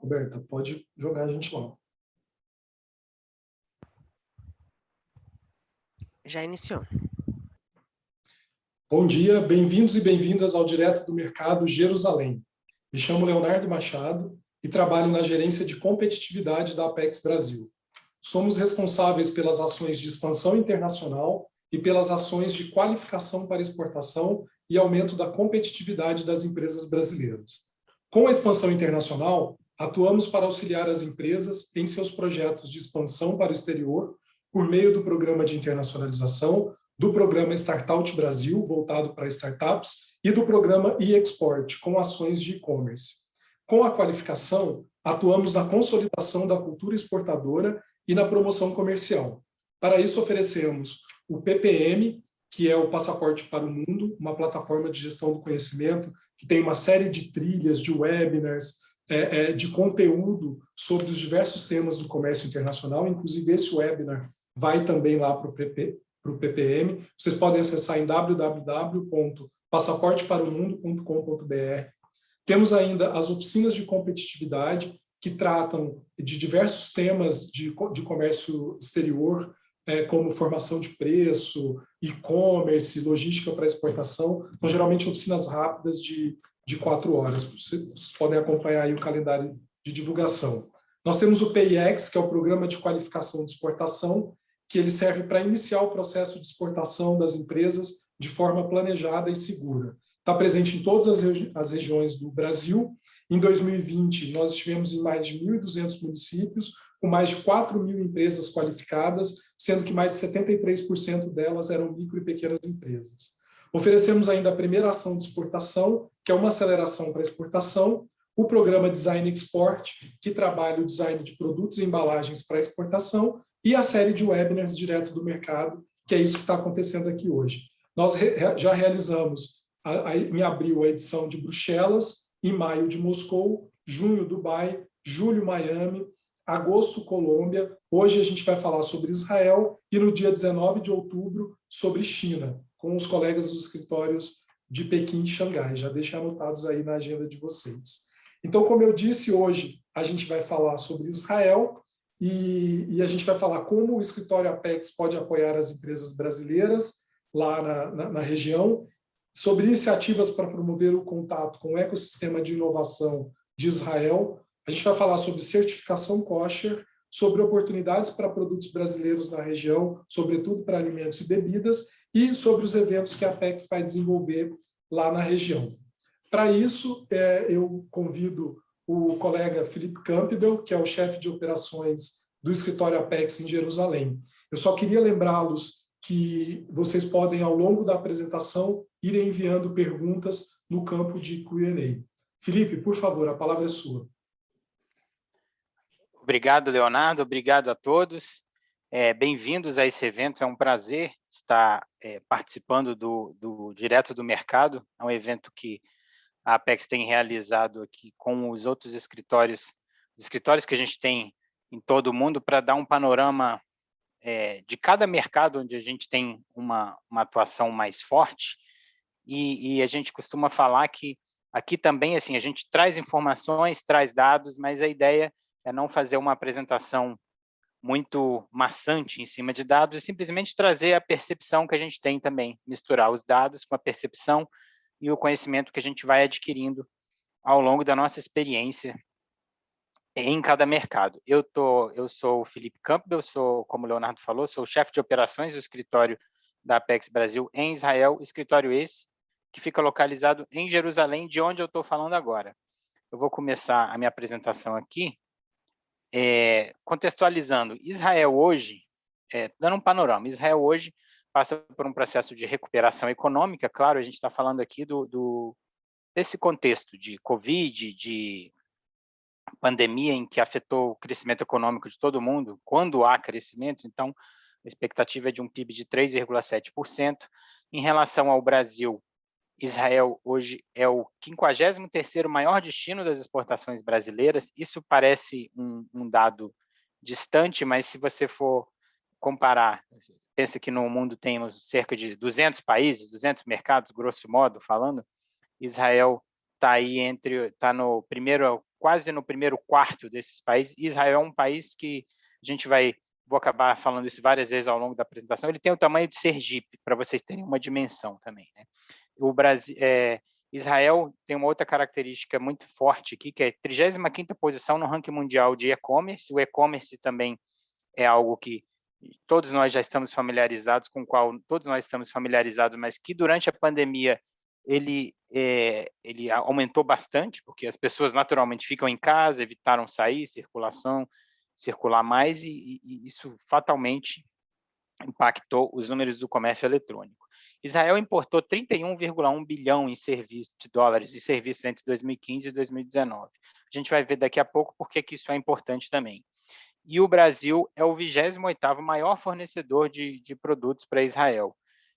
Roberta, pode jogar a gente lá. Já iniciou. Bom dia, bem-vindos e bem-vindas ao Direto do Mercado Jerusalém. Me chamo Leonardo Machado e trabalho na gerência de competitividade da Apex Brasil. Somos responsáveis pelas ações de expansão internacional e pelas ações de qualificação para exportação e aumento da competitividade das empresas brasileiras. Com a expansão internacional, atuamos para auxiliar as empresas em seus projetos de expansão para o exterior por meio do Programa de Internacionalização, do Programa Startout Brasil, voltado para startups, e do Programa e-Export, com ações de e-commerce. Com a qualificação, atuamos na consolidação da cultura exportadora e na promoção comercial. Para isso, oferecemos o PPM, que é o Passaporte para o Mundo, uma plataforma de gestão do conhecimento, que tem uma série de trilhas, de webinars, de conteúdo sobre os diversos temas do comércio internacional. Inclusive, esse webinar vai também lá para o PPM. Vocês podem acessar em www.passaporteparaomundo.com.br. Temos ainda as oficinas de competitividade, que tratam de diversos temas de comércio exterior, como formação de preço, e-commerce, logística para exportação. Então, geralmente, oficinas rápidas de 4 horas. Vocês podem acompanhar aí o calendário de divulgação. Nós temos o PIEX, que é o Programa de Qualificação de Exportação, que ele serve para iniciar o processo de exportação das empresas de forma planejada e segura. Está presente em todas as regiões do Brasil. Em 2020, nós estivemos em mais de 1.200 municípios, com mais de 4.000 empresas qualificadas, sendo que mais de 73% delas eram micro e pequenas empresas. Oferecemos ainda a primeira ação de exportação, que é uma aceleração para exportação, o programa Design Export, que trabalha o design de produtos e embalagens para exportação, e a série de webinars direto do mercado, que é isso que está acontecendo aqui hoje. Nós já realizamos, em abril, a edição de Bruxelas, em maio de Moscou, junho Dubai, julho Miami, agosto Colômbia. Hoje a gente vai falar sobre Israel e no dia 19 de outubro sobre China, com os colegas dos escritórios de Pequim e Xangai. Já deixei anotados aí na agenda de vocês. Então, como eu disse, hoje a gente vai falar sobre Israel e a gente vai falar como o escritório Apex pode apoiar as empresas brasileiras lá na região, sobre iniciativas para promover o contato com o ecossistema de inovação de Israel. A gente vai falar sobre certificação kosher, sobre oportunidades para produtos brasileiros na região, sobretudo para alimentos e bebidas, e sobre os eventos que a Apex vai desenvolver lá na região. Para isso, eu convido o colega Felipe Campbell, que é o chefe de operações do escritório Apex em Jerusalém. Eu só queria lembrá-los que vocês podem, ao longo da apresentação, irem enviando perguntas no campo de Q&A. Felipe, por favor, a palavra é sua. Obrigado, Leonardo. Obrigado a todos. Bem-vindos a esse evento. É um prazer estar participando do Direto do Mercado. É um evento que a Apex tem realizado aqui com os outros escritórios que a gente tem em todo o mundo, para dar um panorama de cada mercado onde a gente tem uma atuação mais forte. E a gente costuma falar que aqui também, assim, a gente traz informações, traz dados, mas a ideia é não fazer uma apresentação muito maçante em cima de dados, e simplesmente trazer a percepção que a gente tem também, misturar os dados com a percepção e o conhecimento que a gente vai adquirindo ao longo da nossa experiência em cada mercado. Eu sou o Felipe Campbell, como o Leonardo falou, sou o chefe de operações do escritório da Apex Brasil em Israel, escritório esse que fica localizado em Jerusalém, de onde eu estou falando agora. Eu vou começar a minha apresentação aqui, contextualizando. Israel hoje, dando um panorama, Israel hoje passa por um processo de recuperação econômica. Claro, a gente está falando aqui desse contexto de Covid, de pandemia, em que afetou o crescimento econômico de todo mundo. Quando há crescimento, então, a expectativa é de um PIB de 3,7%. Em relação ao Brasil, Israel hoje é o 53º maior destino das exportações brasileiras. Isso parece um dado distante, mas se você for comparar, pensa que no mundo temos cerca de 200 países, 200 mercados, grosso modo falando, Israel está aí está no primeiro quase no primeiro quarto desses países. Israel é um país que a gente vou acabar falando isso várias vezes ao longo da apresentação, ele tem o tamanho de Sergipe, para vocês terem uma dimensão também, né? O Brasil, Israel tem uma outra característica muito forte aqui, que é a 35ª posição no ranking mundial de e-commerce. O e-commerce também é algo que todos nós já estamos familiarizados, com o qual todos nós estamos familiarizados, mas que durante a pandemia ele aumentou bastante, porque as pessoas naturalmente ficam em casa, evitaram sair, circular mais, e isso fatalmente impactou os números do comércio eletrônico. Israel importou 31,1 bilhão de dólares em serviços entre 2015 e 2019. A gente vai ver daqui a pouco por que isso é importante também. E o Brasil é o 28º maior fornecedor de produtos para Israel.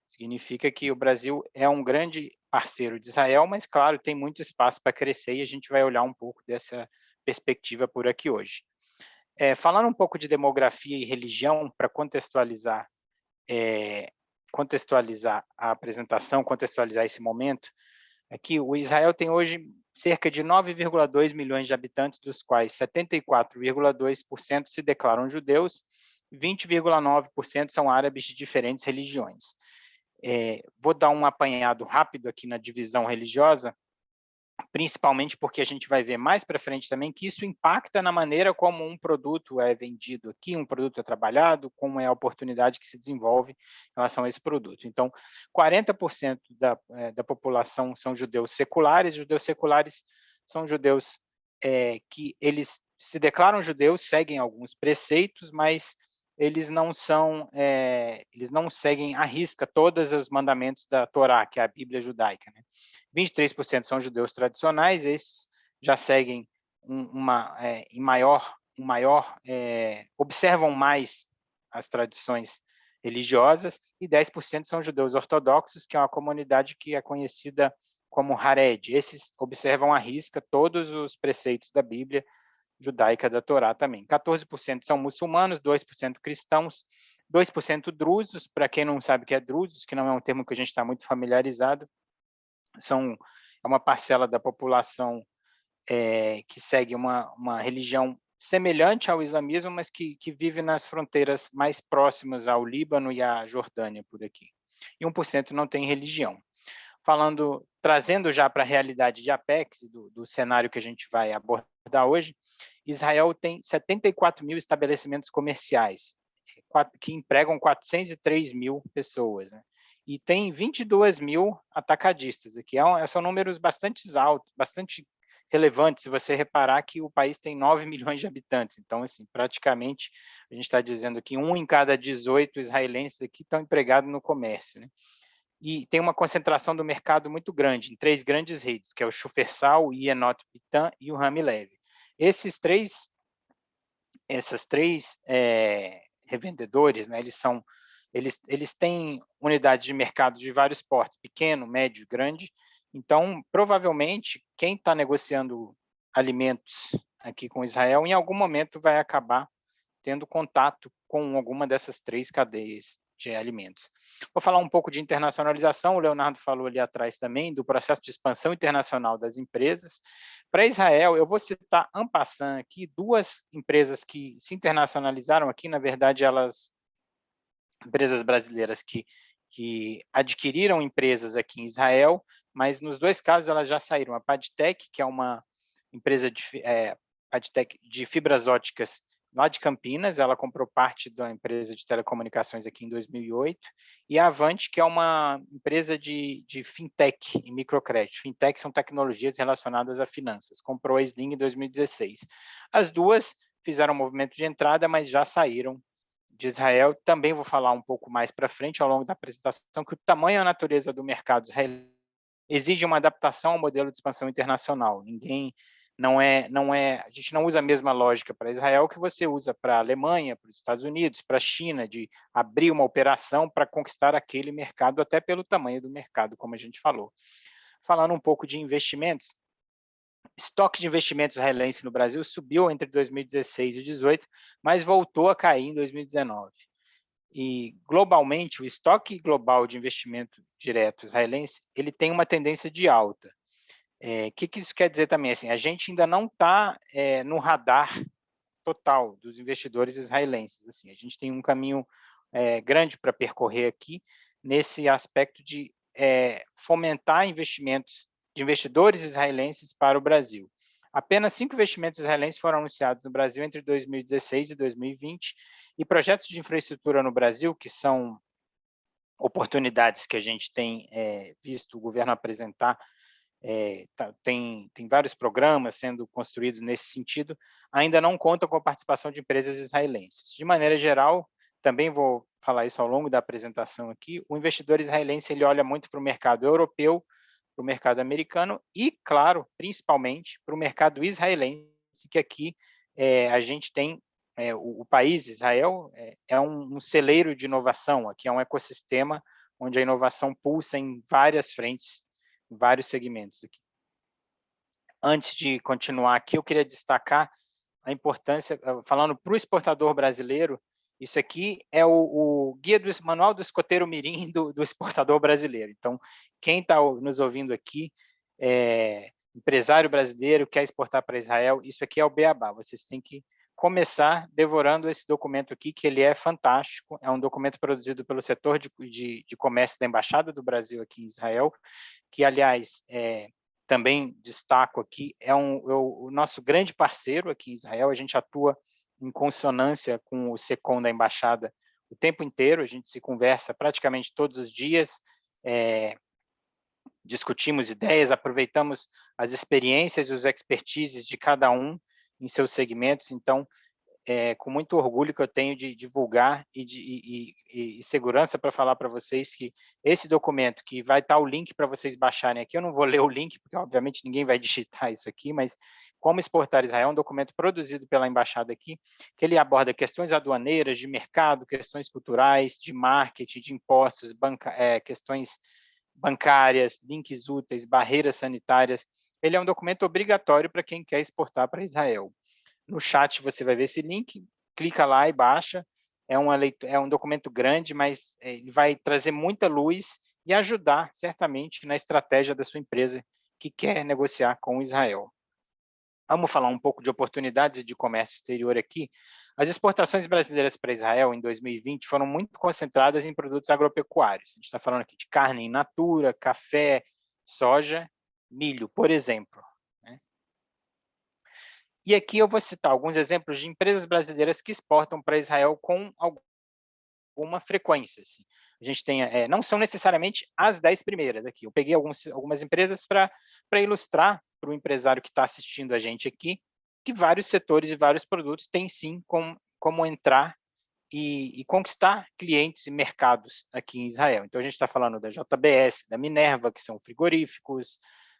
Significa que o Brasil é um grande parceiro de Israel, mas, claro, tem muito espaço para crescer, e a gente vai olhar um pouco dessa perspectiva por aqui hoje. Falando um pouco de demografia e religião, para contextualizar a apresentação, contextualizar esse momento, aqui o Israel tem hoje cerca de 9,2 milhões de habitantes, dos quais 74,2% se declaram judeus, 20,9% são árabes de diferentes religiões. Vou dar um apanhado rápido aqui na divisão religiosa, principalmente porque a gente vai ver mais para frente também que isso impacta na maneira como um produto é vendido aqui, um produto é trabalhado, como é a oportunidade que se desenvolve em relação a esse produto. Então, 40% da população são judeus seculares. Judeus seculares são judeus que eles se declaram judeus, seguem alguns preceitos, mas eles não seguem à risca todos os mandamentos da Torá, que é a Bíblia judaica, né? 23% são judeus tradicionais, esses já seguem observam mais as tradições religiosas, e 10% são judeus ortodoxos, que é uma comunidade que é conhecida como Hared. Esses observam à risca todos os preceitos da Bíblia judaica, da Torá também. 14% são muçulmanos, 2% cristãos, 2% drusos. Para quem não sabe o que é drusos, que não é um termo que a gente está muito familiarizado, é uma parcela da população que segue uma religião semelhante ao islamismo, mas que vive nas fronteiras mais próximas ao Líbano e à Jordânia, por aqui. E 1% não tem religião. Trazendo já para a realidade de Apex, do cenário que a gente vai abordar hoje, Israel tem 74 mil estabelecimentos comerciais, que empregam 403 mil pessoas, né? E tem 22 mil atacadistas aqui. São números bastante altos, bastante relevantes, se você reparar que o país tem 9 milhões de habitantes. Então, assim, praticamente, a gente está dizendo que 1 em cada 18 israelenses aqui estão empregados no comércio, né? E tem uma concentração do mercado muito grande, em 3 grandes redes, que é o Shufersal, o Yenot Bitan e o Rami Levy. Essas três revendedores, né, eles têm unidades de mercado de vários portes, pequeno, médio, grande. Então, provavelmente, quem está negociando alimentos aqui com Israel, em algum momento vai acabar tendo contato com alguma dessas 3 cadeias de alimentos. Vou falar um pouco de internacionalização, o Leonardo falou ali atrás também, do processo de expansão internacional das empresas. Para Israel, eu vou citar en passant aqui 2 empresas que se internacionalizaram aqui, na verdade, empresas brasileiras que adquiriram empresas aqui em Israel, mas nos 2 casos elas já saíram. A Padtech, que é uma empresa de fibras óticas lá de Campinas, ela comprou parte da empresa de telecomunicações aqui em 2008, e a Avante, que é uma empresa de fintech e microcrédito. Fintech são tecnologias relacionadas a finanças. Comprou a Sling em 2016. As 2 fizeram um movimento de entrada, mas já saíram de Israel. Também vou falar um pouco mais para frente, ao longo da apresentação, que o tamanho e a natureza do mercado israelense exige uma adaptação ao modelo de expansão internacional. A gente não usa a mesma lógica para Israel que você usa para a Alemanha, para os Estados Unidos, para a China, de abrir uma operação para conquistar aquele mercado, até pelo tamanho do mercado, como a gente falou. Falando um pouco de investimentos, estoque de investimentos israelense no Brasil subiu entre 2016 e 2018, mas voltou a cair em 2019. E, globalmente, o estoque global de investimento direto israelense ele tem uma tendência de alta. Que isso quer dizer também? Assim, a gente ainda não está no radar total dos investidores israelenses. Assim, a gente tem um caminho grande para percorrer aqui nesse aspecto de fomentar investimentos de investidores israelenses para o Brasil. Apenas 5 investimentos israelenses foram anunciados no Brasil entre 2016 e 2020, e projetos de infraestrutura no Brasil, que são oportunidades que a gente tem visto o governo apresentar, tem vários programas sendo construídos nesse sentido, ainda não contam com a participação de empresas israelenses. De maneira geral, também vou falar isso ao longo da apresentação aqui, o investidor israelense ele olha muito para o mercado europeu, para o mercado americano e, claro, principalmente para o mercado israelense, que aqui a gente tem o país, Israel, é um celeiro de inovação, aqui é um ecossistema onde a inovação pulsa em várias frentes, em vários segmentos aqui. Antes de continuar aqui, eu queria destacar a importância, falando para o exportador brasileiro, isso aqui é o guia do manual do escoteiro mirim do exportador brasileiro. Então, quem está nos ouvindo aqui, empresário brasileiro, quer exportar para Israel, isso aqui é o beabá. Vocês têm que começar devorando esse documento aqui, que ele é fantástico. É um documento produzido pelo setor de comércio da Embaixada do Brasil aqui em Israel, que, aliás, também destaco aqui, é o nosso grande parceiro aqui em Israel. A gente atua em consonância com o SECOM da Embaixada o tempo inteiro, a gente se conversa praticamente todos os dias, discutimos ideias, aproveitamos as experiências e os expertises de cada um em seus segmentos. Então, com muito orgulho que eu tenho de divulgar e segurança para falar para vocês que esse documento, que vai estar o link para vocês baixarem aqui, eu não vou ler o link, porque obviamente ninguém vai digitar isso aqui, mas Como Exportar Israel é um documento produzido pela embaixada aqui, que ele aborda questões aduaneiras, de mercado, questões culturais, de marketing, de impostos, questões bancárias, links úteis, barreiras sanitárias. Ele é um documento obrigatório para quem quer exportar para Israel. No chat você vai ver esse link, clica lá e baixa. É um documento grande, mas ele vai trazer muita luz e ajudar, certamente, na estratégia da sua empresa que quer negociar com Israel. Vamos falar um pouco de oportunidades de comércio exterior aqui. As exportações brasileiras para Israel em 2020 foram muito concentradas em produtos agropecuários. A gente está falando aqui de carne in natura, café, soja, milho, por exemplo. E aqui eu vou citar alguns exemplos de empresas brasileiras que exportam para Israel com alguma frequência. Assim. A gente tem, não são necessariamente as 10 primeiras aqui. Eu peguei algumas empresas para ilustrar para o empresário que está assistindo a gente aqui, que vários setores e vários produtos têm sim como entrar e conquistar clientes e mercados aqui em Israel. Então, a gente está falando da JBS, da Minerva, que são frigoríficos,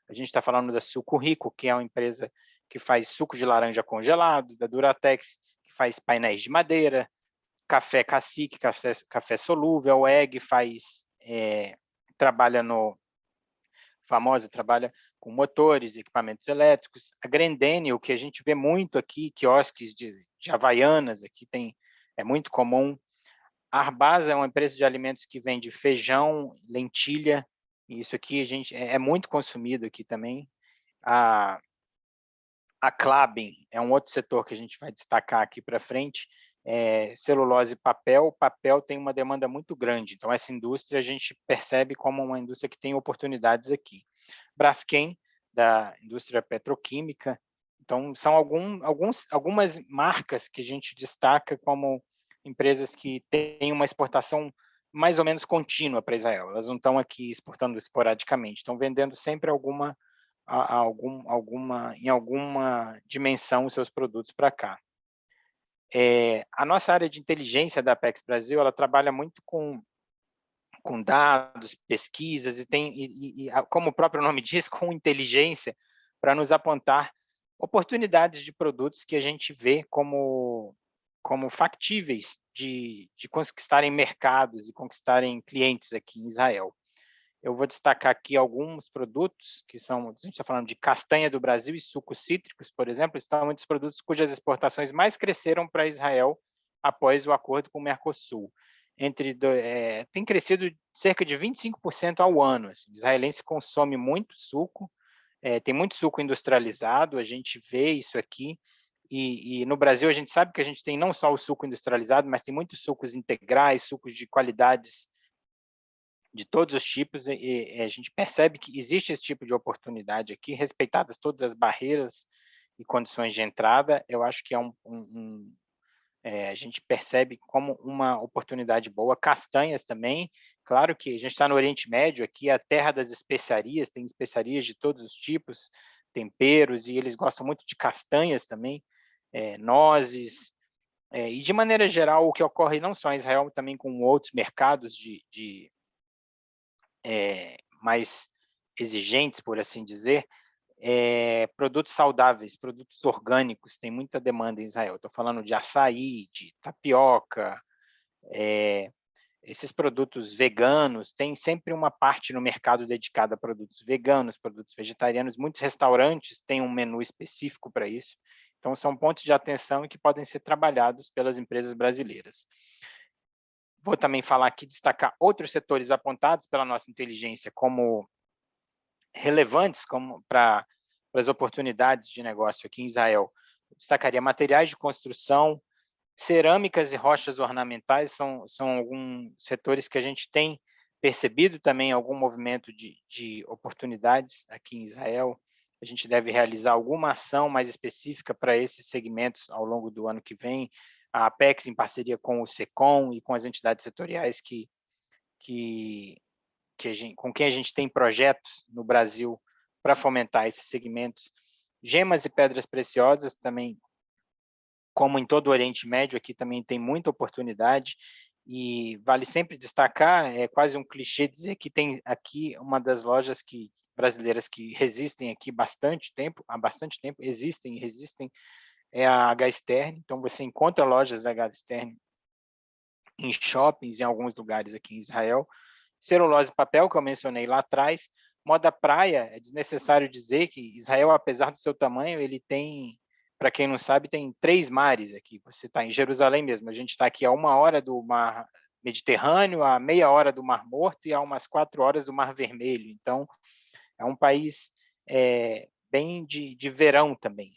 a gente está falando da Suco Rico, que é uma empresa que faz suco de laranja congelado, da Duratex, que faz painéis de madeira, Café Cacique, café solúvel, a EG trabalha com motores, equipamentos elétricos, a Grendene, o que a gente vê muito aqui, quiosques de Havaianas, aqui é muito comum. A Arbasa é uma empresa de alimentos que vende feijão, lentilha, e isso aqui é muito consumido aqui também. A Klabin é um outro setor que a gente vai destacar aqui para frente, celulose e papel. Papel tem uma demanda muito grande, então essa indústria a gente percebe como uma indústria que tem oportunidades aqui. Braskem, da indústria petroquímica. Então, são algumas marcas que a gente destaca como empresas que têm uma exportação mais ou menos contínua para Israel. Elas não estão aqui exportando esporadicamente, estão vendendo sempre em alguma dimensão os seus produtos para cá. A nossa área de inteligência da Apex Brasil, ela trabalha muito com dados, pesquisas, e como o próprio nome diz, com inteligência, para nos apontar oportunidades de produtos que a gente vê como factíveis de conquistarem mercados e conquistarem clientes aqui em Israel. Eu vou destacar aqui alguns produtos que são, a gente está falando de castanha do Brasil e sucos cítricos, por exemplo, estão entre os produtos cujas exportações mais cresceram para Israel após o acordo com o Mercosul. Tem crescido cerca de 25% ao ano. Assim. O israelense consome muito suco, tem muito suco industrializado, a gente vê isso aqui, e no Brasil a gente sabe que a gente tem não só o suco industrializado, mas tem muitos sucos integrais, sucos de qualidades de todos os tipos, e a gente percebe que existe esse tipo de oportunidade aqui, respeitadas todas as barreiras e condições de entrada. Eu acho que é a gente percebe como uma oportunidade boa. Castanhas também, claro que a gente está no Oriente Médio, aqui é a terra das especiarias, tem especiarias de todos os tipos, temperos, e eles gostam muito de castanhas também, nozes, e de maneira geral, o que ocorre não só em Israel, também com outros mercados mais exigentes, por assim dizer, produtos saudáveis, produtos orgânicos, tem muita demanda em Israel. Estou falando de açaí, de tapioca, esses produtos veganos, tem sempre uma parte no mercado dedicada a produtos veganos, produtos vegetarianos. Muitos restaurantes têm um menu específico para isso. Então, são pontos de atenção que podem ser trabalhados pelas empresas brasileiras. Vou também falar aqui, destacar outros setores apontados pela nossa inteligência como relevantes para as oportunidades de negócio aqui em Israel. Eu destacaria materiais de construção, cerâmicas e rochas ornamentais, são alguns setores que a gente tem percebido também algum movimento de oportunidades aqui em Israel. A gente deve realizar alguma ação mais específica para esses segmentos ao longo do ano que vem. A Apex, em parceria com o SECOM e com as entidades setoriais com quem a gente tem projetos no Brasil para fomentar esses segmentos. Gemas e pedras preciosas também, como em todo o Oriente Médio, aqui também tem muita oportunidade, e vale sempre destacar, é quase um clichê dizer que tem aqui uma das lojas brasileiras que resistem aqui há bastante tempo, existem e resistem, é a H Stern. Então você encontra lojas da H Stern em shoppings, em alguns lugares aqui em Israel. Celulose e papel, que eu mencionei lá atrás. Moda praia, é desnecessário dizer que Israel, apesar do seu tamanho, ele tem, para quem não sabe, tem 3 mares aqui. Você está em Jerusalém mesmo, a gente está aqui a 1 hora do Mar Mediterrâneo, a meia hora do Mar Morto e a umas 4 horas do Mar Vermelho. Então, é um país bem de verão também.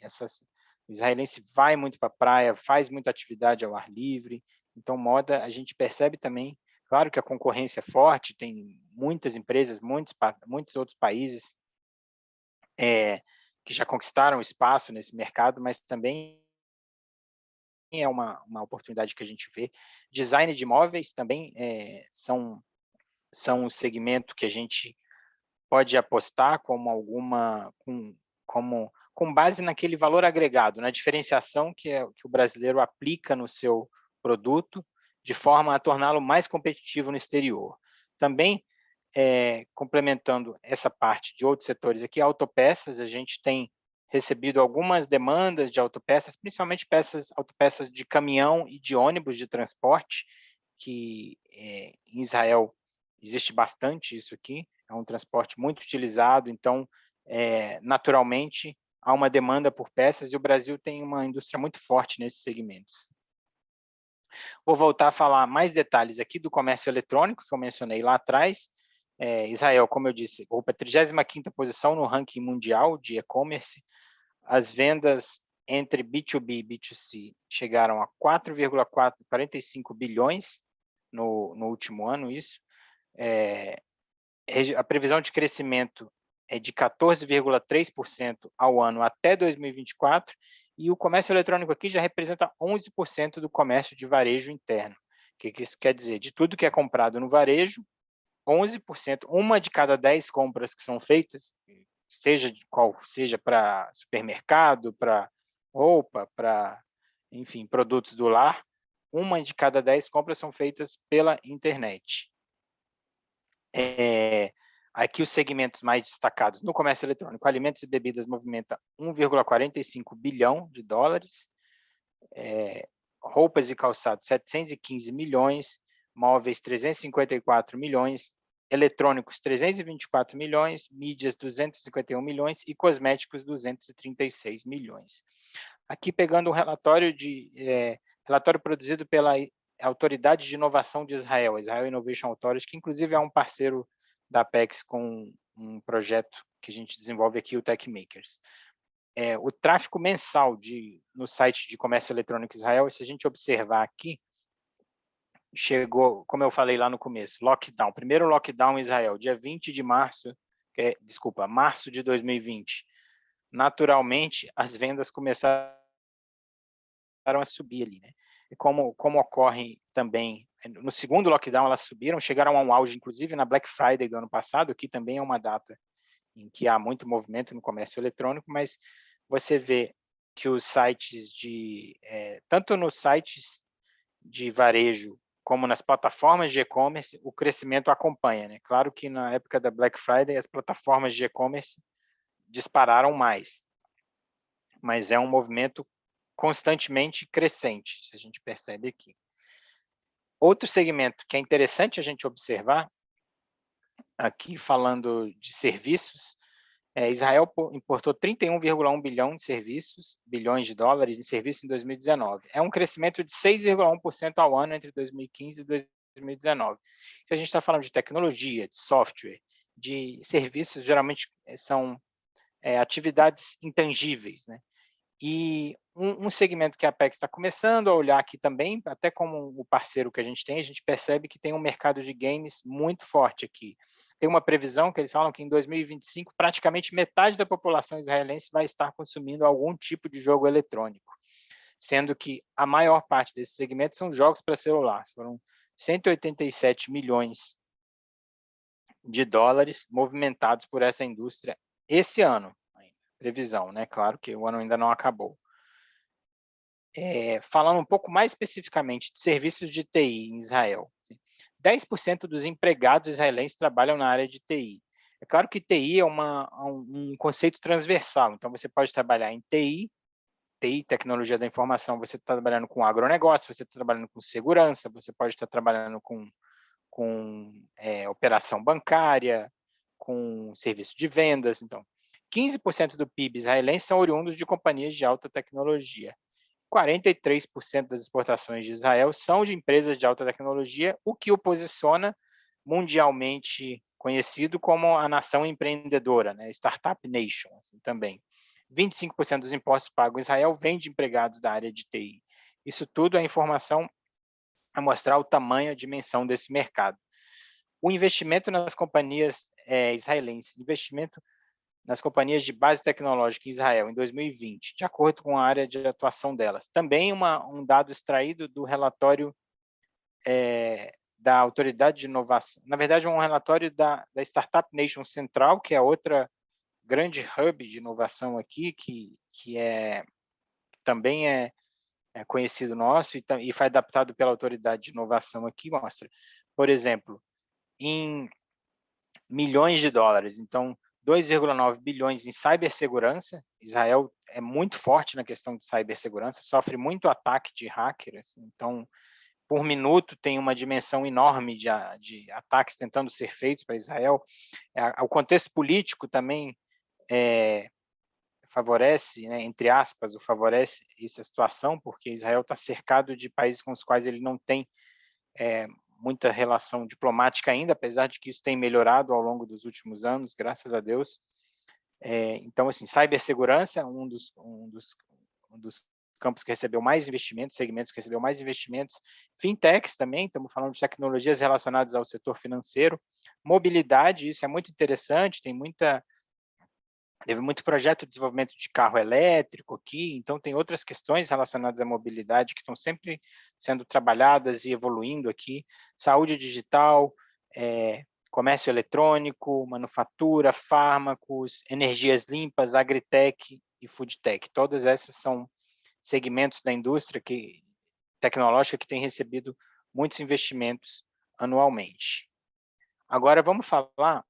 O israelense vai muito para a praia, faz muita atividade ao ar livre. Então, moda, a gente percebe também. Claro que a concorrência é forte, tem muitas empresas, muitos outros países que já conquistaram espaço nesse mercado, mas também é uma oportunidade que a gente vê. Design de imóveis também são um segmento que a gente pode apostar com base naquele valor agregado, na diferenciação que o brasileiro aplica no seu produto, de forma a torná-lo mais competitivo no exterior. Também, complementando essa parte de outros setores aqui, autopeças, a gente tem recebido algumas demandas de autopeças, principalmente autopeças de caminhão e de ônibus de transporte, que em Israel existe bastante isso aqui, é um transporte muito utilizado, então, naturalmente, há uma demanda por peças e o Brasil tem uma indústria muito forte nesses segmentos. Vou voltar a falar mais detalhes aqui do comércio eletrônico, que eu mencionei lá atrás. Israel, como eu disse, ocupa a 35ª posição no ranking mundial de e-commerce. As vendas entre B2B e B2C chegaram a 4,45 bilhões no último ano, isso. A previsão de crescimento é de 14,3% ao ano até 2024, e o comércio eletrônico aqui já representa 11% do comércio de varejo interno. O que isso quer dizer? De tudo que é comprado no varejo, 11%, uma de cada 10 compras que são feitas, seja para supermercado, para roupa, para, enfim, produtos do lar, uma de cada 10 compras são feitas pela internet. Aqui os segmentos mais destacados no comércio eletrônico: alimentos e bebidas movimenta 1,45 bilhão de dólares, roupas e calçados 715 milhões, móveis 354 milhões, eletrônicos 324 milhões, mídias 251 milhões e cosméticos 236 milhões. Aqui pegando um relatório produzido pela Autoridade de Inovação de Israel, Israel Innovation Authority, que inclusive é um parceiro da Apex com um projeto que a gente desenvolve aqui, o TechMakers. O tráfego mensal no site de comércio eletrônico Israel, se a gente observar aqui, chegou, como eu falei lá no começo, lockdown, primeiro lockdown em Israel, dia 20 de março, março de 2020. Naturalmente, as vendas começaram a subir ali, né? E como ocorre também, no segundo lockdown elas subiram, chegaram a um auge, inclusive na Black Friday do ano passado, que também é uma data em que há muito movimento no comércio eletrônico, mas você vê que os sites tanto nos sites de varejo como nas plataformas de e-commerce, o crescimento acompanha, né? Claro que na época da Black Friday as plataformas de e-commerce dispararam mais, mas é um movimento constantemente crescente, se a gente percebe aqui. Outro segmento que é interessante a gente observar, aqui falando de serviços, Israel importou 31,1 bilhões de dólares em serviços em 2019. É um crescimento de 6,1% ao ano entre 2015 e 2019. Então, a gente está falando de tecnologia, de software, de serviços, geralmente são atividades intangíveis, né? E um segmento que a Apex está começando a olhar aqui também, até como o parceiro que a gente percebe que tem um mercado de games muito forte aqui. Tem uma previsão que eles falam que em 2025, praticamente metade da população israelense vai estar consumindo algum tipo de jogo eletrônico, sendo que a maior parte desses segmentos são jogos para celular. Foram 187 milhões de dólares movimentados por essa indústria esse ano. Previsão, né? Claro que o ano ainda não acabou. Falando um pouco mais especificamente de serviços de TI em Israel, 10% dos empregados israelenses trabalham na área de TI. É claro que TI é um conceito transversal, então você pode trabalhar em TI, tecnologia da informação, você está trabalhando com agronegócio, você está trabalhando com segurança, você pode estar trabalhando com operação bancária, com serviço de vendas. Então, 15% do PIB israelense são oriundos de companhias de alta tecnologia. 43% das exportações de Israel são de empresas de alta tecnologia, o que o posiciona mundialmente conhecido como a nação empreendedora, né? Startup Nation, assim, também. 25% dos impostos pagos em Israel vêm de empregados da área de TI. Isso tudo é informação a mostrar o tamanho e a dimensão desse mercado. O investimento nas companhias israelenses, investimento nas companhias de base tecnológica em Israel em 2020, de acordo com a área de atuação delas. Também um dado extraído do relatório da Autoridade de Inovação, na verdade, um relatório da Startup Nation Central, que é outra grande hub de inovação aqui, que também é conhecido nosso e foi adaptado pela Autoridade de Inovação aqui, mostra, por exemplo, em milhões de dólares. Então, 2,9 bilhões em cibersegurança. Israel é muito forte na questão de cibersegurança, sofre muito ataque de hackers. Então, por minuto, tem uma dimensão enorme de ataques tentando ser feitos para Israel. O contexto político também favorece, né, entre aspas, favorece essa situação, porque Israel está cercado de países com os quais ele não tem muita relação diplomática ainda, apesar de que isso tem melhorado ao longo dos últimos anos, graças a Deus. Então, assim, cibersegurança é um dos campos que recebeu mais investimentos, segmentos que recebeu mais investimentos. Fintechs também, estamos falando de tecnologias relacionadas ao setor financeiro. Mobilidade, isso é muito interessante, teve muito projeto de desenvolvimento de carro elétrico aqui, então tem outras questões relacionadas à mobilidade que estão sempre sendo trabalhadas e evoluindo aqui. Saúde digital, comércio eletrônico, manufatura, fármacos, energias limpas, agritech e foodtech. Todas essas são segmentos da indústria tecnológica que têm recebido muitos investimentos anualmente. Agora vamos falar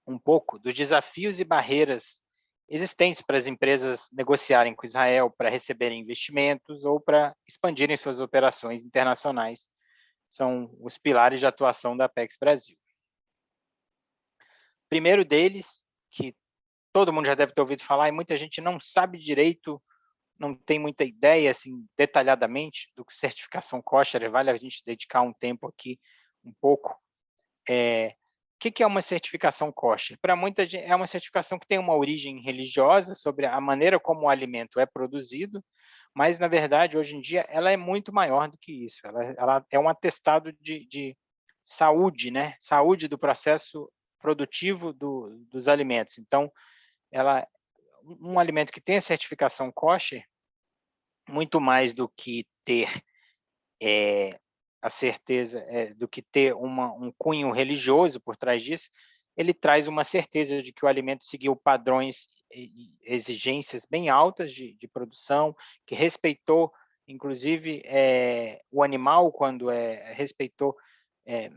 um pouco dos desafios e barreiras existentes para as empresas negociarem com Israel para receberem investimentos ou para expandirem suas operações internacionais. São os pilares de atuação da Apex Brasil. Primeiro deles, que todo mundo já deve ter ouvido falar e muita gente não sabe direito, não tem muita ideia assim detalhadamente do que certificação kosher, vale a gente dedicar um tempo aqui, um pouco, que é uma certificação kosher? Para muita gente, é uma certificação que tem uma origem religiosa sobre a maneira como o alimento é produzido, mas, na verdade, hoje em dia, ela é muito maior do que isso. Ela é um atestado de saúde, né? Saúde do processo produtivo dos alimentos. Então, um alimento que tem a certificação kosher, muito mais do que ter a certeza, do que ter um cunho religioso por trás disso, ele traz uma certeza de que o alimento seguiu padrões e exigências bem altas de produção, que respeitou, inclusive, o animal, quando respeitou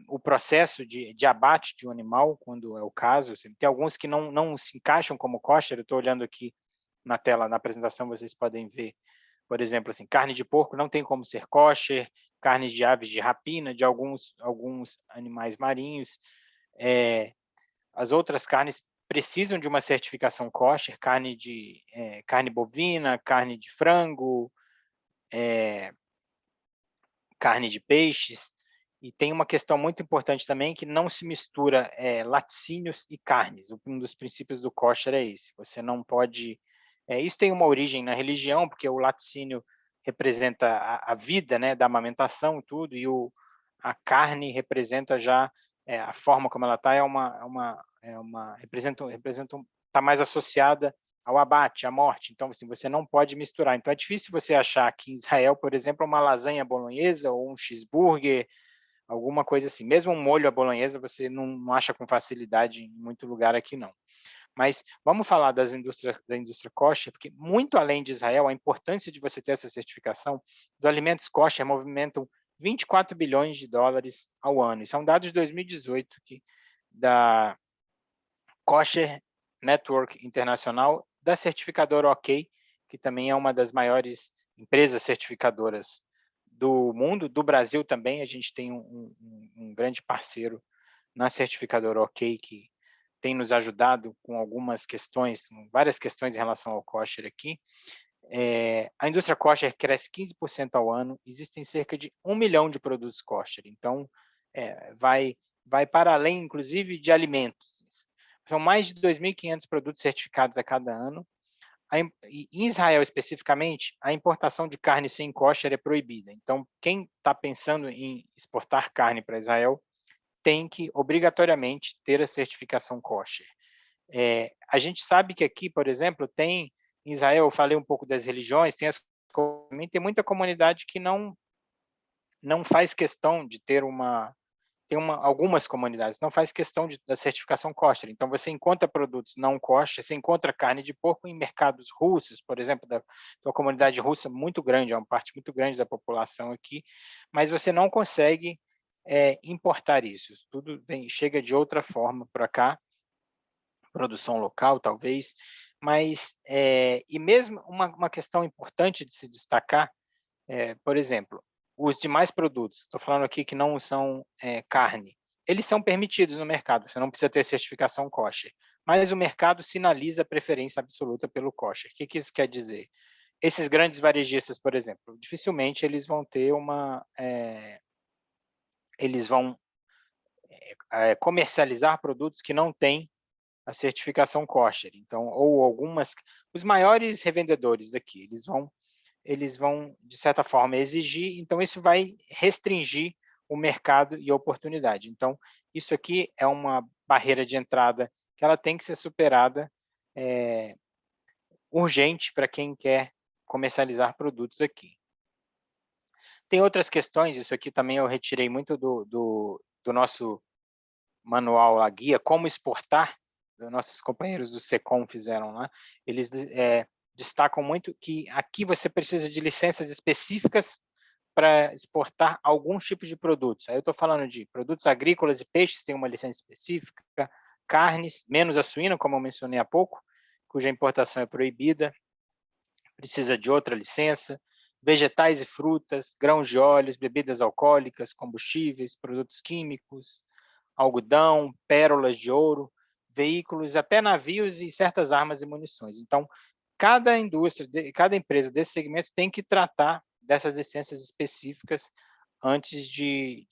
o processo de abate de um animal, quando é o caso. Tem alguns que não se encaixam como kosher. Eu estou olhando aqui na tela, na apresentação, vocês podem ver, por exemplo, assim, carne de porco não tem como ser kosher, carnes de aves de rapina, de alguns animais marinhos. As outras carnes precisam de uma certificação kosher, carne bovina, carne de frango, carne de peixes. E tem uma questão muito importante também, que não se mistura laticínios e carnes. Um dos princípios do kosher é esse. Você não pode... isso tem uma origem na religião, porque o laticínio representa a vida, né, da amamentação e tudo, e a carne representa já a forma como ela está, está mais associada ao abate, à morte. Então, assim, você não pode misturar. Então, é difícil você achar aqui em Israel, por exemplo, uma lasanha bolonhesa ou um cheeseburger, alguma coisa assim. Mesmo um molho à bolonhesa, você não acha com facilidade em muito lugar aqui, não. Mas vamos falar da indústria kosher, porque muito além de Israel, a importância de você ter essa certificação, os alimentos kosher movimentam 24 bilhões de dólares ao ano. Isso é um dado de 2018 da Kosher Network Internacional, da certificadora OK, que também é uma das maiores empresas certificadoras do mundo. Do Brasil também, a gente tem um grande parceiro na certificadora OK, que tem nos ajudado com algumas questões, várias questões em relação ao kosher aqui. A indústria kosher cresce 15% ao ano, existem cerca de 1 milhão de produtos kosher, então vai para além, inclusive, de alimentos. São mais de 2.500 produtos certificados a cada ano. Em Israel, especificamente, a importação de carne sem kosher é proibida. Então, quem está pensando em exportar carne para Israel tem que, obrigatoriamente, ter a certificação kosher. A gente sabe que aqui, por exemplo, em Israel, eu falei um pouco das religiões, tem muita comunidade que não faz questão de ter algumas comunidades não faz questão da certificação kosher. Então, você encontra produtos não kosher, você encontra carne de porco em mercados russos, por exemplo, da comunidade russa muito grande, é uma parte muito grande da população aqui, mas você não consegue importar isso. Tudo chega de outra forma para cá, produção local, talvez, mas, e mesmo uma questão importante de se destacar, por exemplo, os demais produtos, estou falando aqui que não são carne, eles são permitidos no mercado, você não precisa ter certificação kosher, mas o mercado sinaliza a preferência absoluta pelo kosher. O que isso quer dizer? Esses grandes varejistas, por exemplo, dificilmente eles vão ter eles vão comercializar produtos que não têm a certificação kosher. Então, os maiores revendedores daqui, eles vão, de certa forma, exigir, então isso vai restringir o mercado e a oportunidade. Então, isso aqui é uma barreira de entrada que ela tem que ser superada urgente para quem quer comercializar produtos aqui. Tem outras questões, isso aqui também eu retirei muito do nosso manual, a guia, como exportar, nossos companheiros do SECOM fizeram lá, eles destacam muito que aqui você precisa de licenças específicas para exportar alguns tipos de produtos. Aí eu estou falando de produtos agrícolas e peixes, tem uma licença específica, carnes, menos a suína, como eu mencionei há pouco, cuja importação é proibida, precisa de outra licença, vegetais e frutas, grãos de óleos, bebidas alcoólicas, combustíveis, produtos químicos, algodão, pérolas de ouro, veículos, até navios e certas armas e munições. Então, cada empresa desse segmento tem que tratar dessas licenças específicas antes de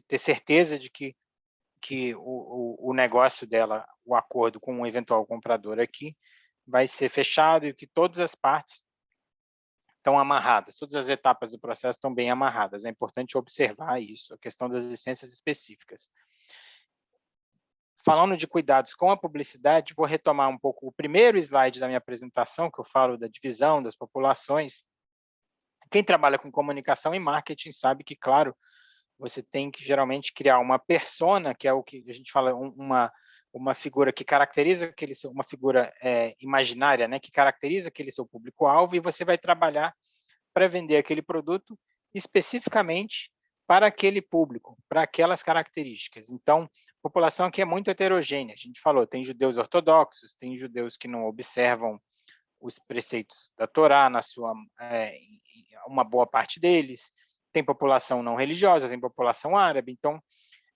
ter certeza de que que o negócio dela, o acordo com um eventual comprador aqui, vai ser fechado e que todas as partes estão amarradas, todas as etapas do processo estão bem amarradas. É importante observar isso, a questão das licenças específicas. Falando de cuidados com a publicidade, vou retomar um pouco o primeiro slide da minha apresentação, que eu falo da divisão das populações. Quem trabalha com comunicação e marketing sabe que, claro, você tem que geralmente criar uma persona, que é o que a gente fala, uma figura que caracteriza aquele seu, uma figura imaginária, né, que caracteriza aquele seu público-alvo, e você vai trabalhar para vender aquele produto especificamente para aquele público, para aquelas características. Então, a população aqui é muito heterogênea. A gente falou, tem judeus ortodoxos, tem judeus que não observam os preceitos da Torá na sua uma boa parte deles, tem população não religiosa, tem população árabe. Então,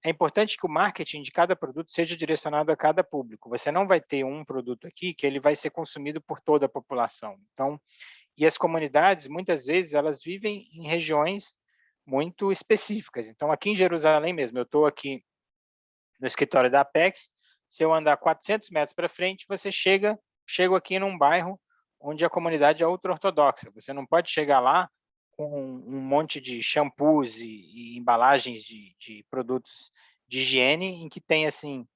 é importante que o marketing de cada produto seja direcionado a cada público. Você não vai ter um produto aqui que ele vai ser consumido por toda a população. Então, e as comunidades, muitas vezes, elas vivem em regiões muito específicas. Então, aqui em Jerusalém mesmo, eu estou aqui no escritório da Apex, se eu andar 400 metros para frente, você chego aqui num bairro onde a comunidade é ultra-ortodoxa. Você não pode chegar lá com um monte de shampoos e embalagens de produtos de higiene em que tem, assim,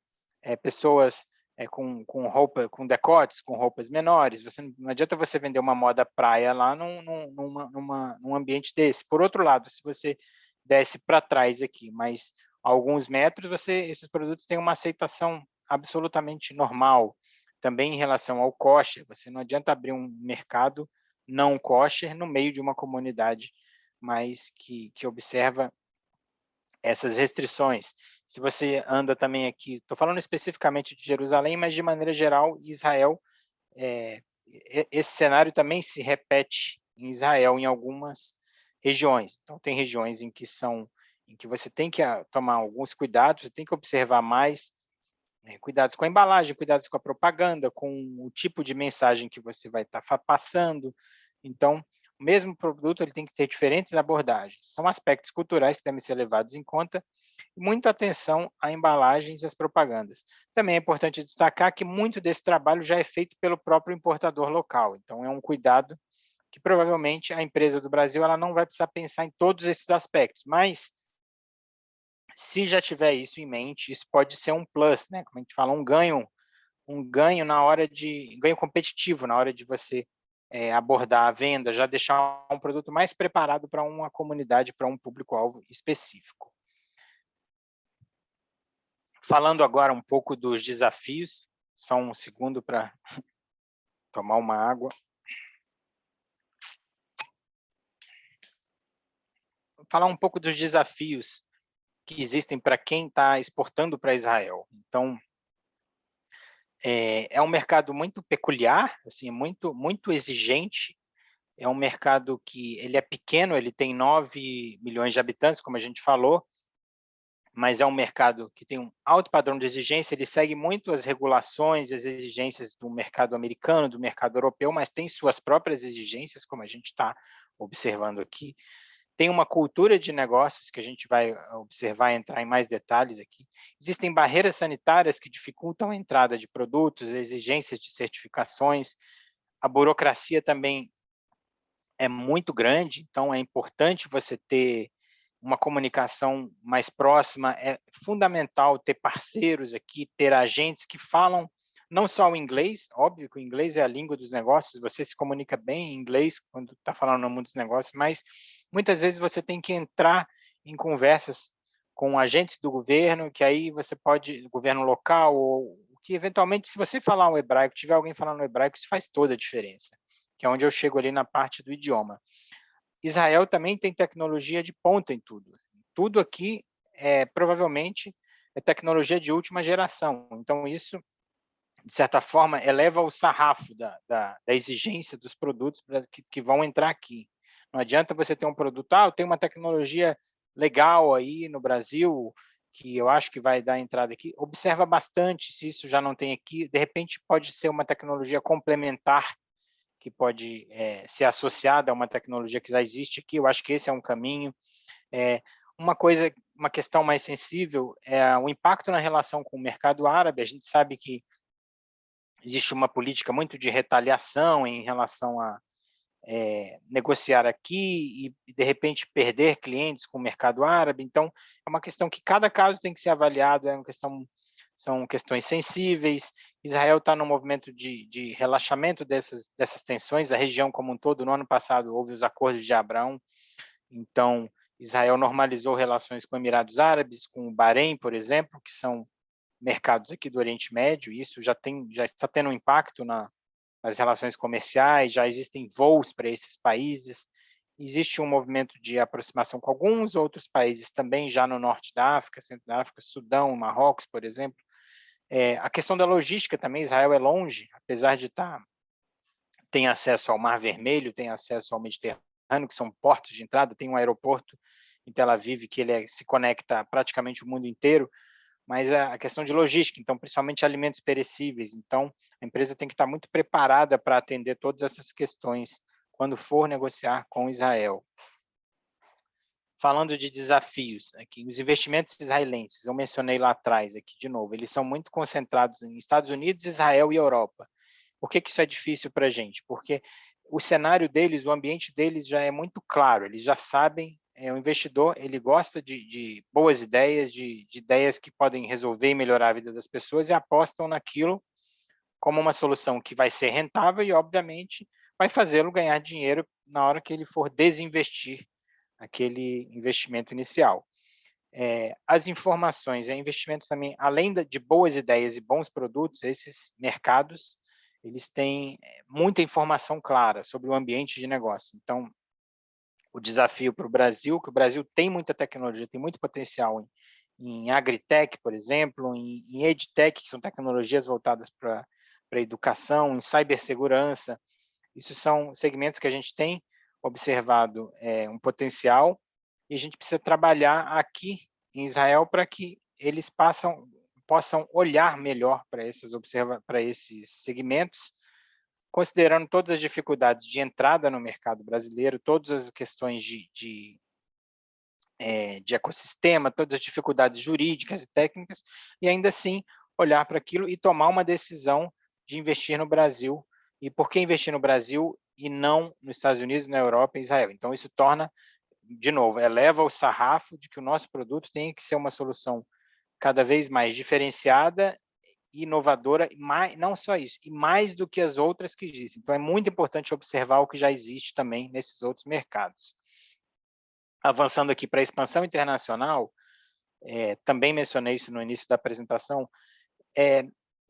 pessoas com roupa, com decotes, com roupas menores. Não adianta você vender uma moda praia lá num ambiente desse. Por outro lado, se você desce para trás aqui, mas alguns metros, esses produtos têm uma aceitação absolutamente normal. Também em relação ao kosher, você não adianta abrir um mercado não kosher no meio de uma comunidade, mas que observa essas restrições. Se você anda também aqui, estou falando especificamente de Jerusalém, mas de maneira geral, Israel, esse cenário também se repete em Israel, em algumas regiões. Então, tem regiões em que você tem que tomar alguns cuidados, você tem que observar mais, cuidados com a embalagem, cuidados com a propaganda, com o tipo de mensagem que você vai estar passando. Então, o mesmo produto ele tem que ter diferentes abordagens. São aspectos culturais que devem ser levados em conta, e muita atenção a embalagens e as propagandas. Também é importante destacar que muito desse trabalho já é feito pelo próprio importador local. Então, é um cuidado que provavelmente a empresa do Brasil ela não vai precisar pensar em todos esses aspectos, mas se já tiver isso em mente, isso pode ser um plus, né? Como a gente fala, um ganho na hora ganho competitivo na hora de você abordar a venda, já deixar um produto mais preparado para uma comunidade, para um público-alvo específico. Falando agora um pouco dos desafios, só um segundo para tomar uma água. Falar um pouco dos desafios que existem para quem está exportando para Israel. Então, é um mercado muito peculiar, assim, muito exigente. É um mercado que ele é pequeno, ele tem 9 milhões de habitantes, como a gente falou, mas é um mercado que tem um alto padrão de exigência, ele segue muito as regulações, as exigências do mercado americano, do mercado europeu, mas tem suas próprias exigências, como a gente está observando aqui. Tem uma cultura de negócios que a gente vai observar, entrar em mais detalhes aqui. Existem barreiras sanitárias que dificultam a entrada de produtos, exigências de certificações. A burocracia também é muito grande, então é importante você ter uma comunicação mais próxima. É fundamental ter parceiros aqui, ter agentes que falam não só o inglês, óbvio que o inglês é a língua dos negócios, você se comunica bem em inglês quando está falando no mundo dos negócios, mas muitas vezes você tem que entrar em conversas com agentes do governo, que aí você pode, governo local, ou que eventualmente, se você falar o hebraico, tiver alguém falando o hebraico, isso faz toda a diferença, que é onde eu chego ali na parte do idioma. Israel também tem tecnologia de ponta em tudo. Tudo aqui provavelmente é tecnologia de última geração. Então, isso, de certa forma, eleva o sarrafo da exigência dos produtos que vão entrar aqui. Não adianta você ter um produto, eu tenho uma tecnologia legal aí no Brasil, que eu acho que vai dar entrada aqui. Observa bastante se isso já não tem aqui. De repente, pode ser uma tecnologia complementar que pode ser associada a uma tecnologia que já existe aqui. Eu acho que esse é um caminho. uma questão mais sensível é o impacto na relação com o mercado árabe. A gente sabe que existe uma política muito de retaliação em relação a negociar aqui e, de repente, perder clientes com o mercado árabe. Então, é uma questão que cada caso tem que ser avaliado, são questões sensíveis. Israel está num movimento de relaxamento dessas tensões, a região como um todo. No ano passado, houve os acordos de Abraão, então, Israel normalizou relações com Emirados Árabes, com o Bahrein, por exemplo, que são mercados aqui do Oriente Médio, e isso já está tendo um impacto nas relações comerciais, já existem voos para esses países, existe um movimento de aproximação com alguns outros países também, já no norte da África, centro da África, Sudão, Marrocos, por exemplo. A questão da logística também, Israel é longe, apesar de tem acesso ao Mar Vermelho, tem acesso ao Mediterrâneo, que são portos de entrada, tem um aeroporto em Tel Aviv que ele se conecta praticamente o mundo inteiro, mas a questão de logística, então, principalmente alimentos perecíveis. Então, a empresa tem que estar muito preparada para atender todas essas questões quando for negociar com Israel. Falando de desafios, aqui, os investimentos israelenses, eu mencionei lá atrás, aqui de novo, eles são muito concentrados em Estados Unidos, Israel e Europa. Por que isso é difícil para a gente? Porque o cenário deles, o ambiente deles já é muito claro, eles já sabem, o investidor ele gosta de boas ideias, de ideias que podem resolver e melhorar a vida das pessoas e apostam naquilo como uma solução que vai ser rentável e, obviamente, vai fazê-lo ganhar dinheiro na hora que ele for desinvestir aquele investimento inicial. As informações, investimento também, além de boas ideias e bons produtos, esses mercados, eles têm muita informação clara sobre o ambiente de negócio. Então, o desafio para o Brasil, que o Brasil tem muita tecnologia, tem muito potencial em agritech, por exemplo, em edtech, que são tecnologias voltadas para a educação, em cibersegurança. Isso são segmentos que a gente tem observado um potencial e a gente precisa trabalhar aqui em Israel para que eles possam olhar melhor para esses segmentos, considerando todas as dificuldades de entrada no mercado brasileiro, todas as questões de ecossistema, todas as dificuldades jurídicas e técnicas, e ainda assim olhar para aquilo e tomar uma decisão de investir no Brasil. E por que investir no Brasil e não nos Estados Unidos, na Europa e Israel? Então, isso torna, de novo, eleva o sarrafo de que o nosso produto tem que ser uma solução cada vez mais diferenciada, inovadora, e não só isso, e mais do que as outras que existem. Então, é muito importante observar o que já existe também nesses outros mercados. Avançando aqui para a expansão internacional, também mencionei isso no início da apresentação,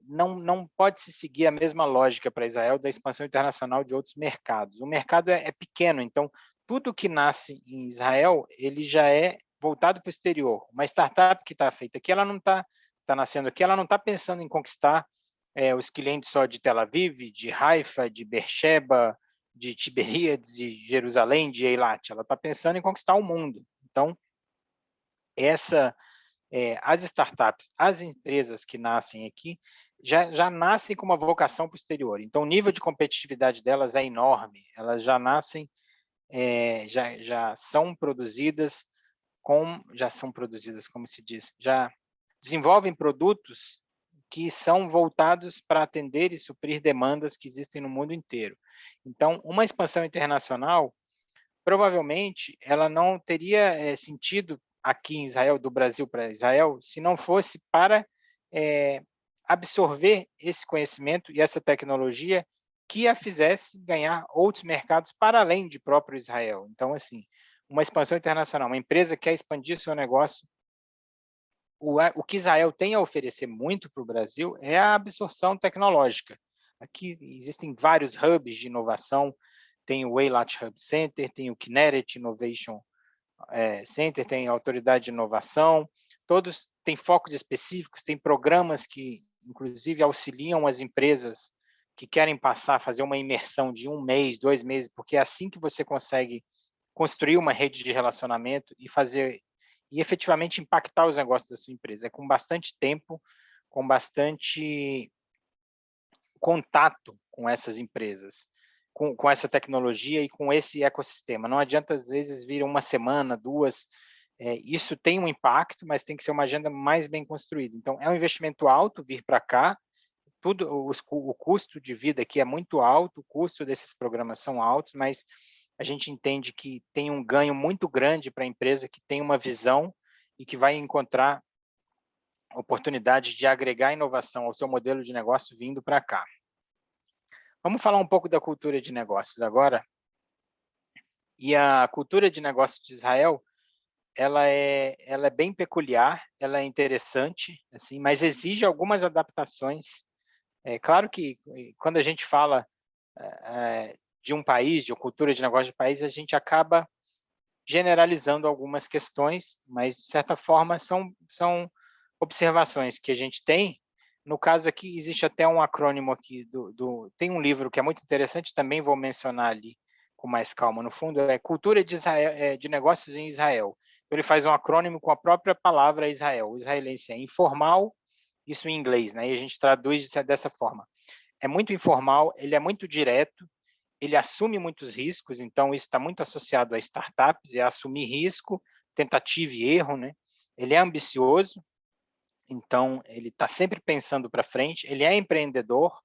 não pode-se seguir a mesma lógica para Israel da expansão internacional de outros mercados. O mercado é pequeno, então tudo que nasce em Israel, ele já é voltado para o exterior. Uma startup que está feita aqui, ela não está nascendo aqui, ela não está pensando em conquistar os clientes só de Tel Aviv, de Haifa, de Beersheba, de Tiberíades, de Jerusalém, de Eilat. Ela está pensando em conquistar o mundo. Então, as startups, as empresas que nascem aqui, já nascem com uma vocação para o exterior. Então, o nível de competitividade delas é enorme. Elas já nascem, já são produzidas, como se diz, já desenvolvem produtos que são voltados para atender e suprir demandas que existem no mundo inteiro. Então, uma expansão internacional, provavelmente, ela não teria sentido aqui em Israel, do Brasil para Israel, se não fosse para absorver esse conhecimento e essa tecnologia que a fizesse ganhar outros mercados para além de próprio Israel. Então, assim, uma expansão internacional, uma empresa quer expandir seu negócio, o que Israel tem a oferecer muito para o Brasil é a absorção tecnológica. Aqui existem vários hubs de inovação, tem o Eilat Hub Center, tem o Kinneret Innovation Center, tem a Autoridade de Inovação, todos têm focos específicos, tem programas que, inclusive, auxiliam as empresas que querem fazer uma imersão de 1 mês, 2 meses, porque é assim que você consegue construir uma rede de relacionamento e efetivamente impactar os negócios da sua empresa. É com bastante tempo, com bastante contato com essas empresas, com essa tecnologia e com esse ecossistema. Não adianta, às vezes, vir 1 semana, 2, Isso tem um impacto, mas tem que ser uma agenda mais bem construída. Então, é um investimento alto vir para cá, o custo de vida aqui é muito alto, o custo desses programas são altos, mas a gente entende que tem um ganho muito grande para a empresa que tem uma visão e que vai encontrar oportunidade de agregar inovação ao seu modelo de negócio vindo para cá. Vamos falar um pouco da cultura de negócios agora. E a cultura de negócios de Israel, ela é bem peculiar, ela é interessante, assim, mas exige algumas adaptações. É claro que quando a gente fala de um país, de uma cultura de negócio de país, a gente acaba generalizando algumas questões, mas, de certa forma, são observações que a gente tem. No caso aqui, existe até um acrônimo aqui, tem um livro que é muito interessante, também vou mencionar ali com mais calma, no fundo, é Cultura de, Israel, de Negócios em Israel. Então, ele faz um acrônimo com a própria palavra Israel. O israelense é informal, isso em inglês, né? E a gente traduz dessa forma. É muito informal, ele é muito direto, ele assume muitos riscos, então isso está muito associado a startups, é assumir risco, tentativa e erro, né? Ele é ambicioso, então ele está sempre pensando para frente, ele é empreendedor,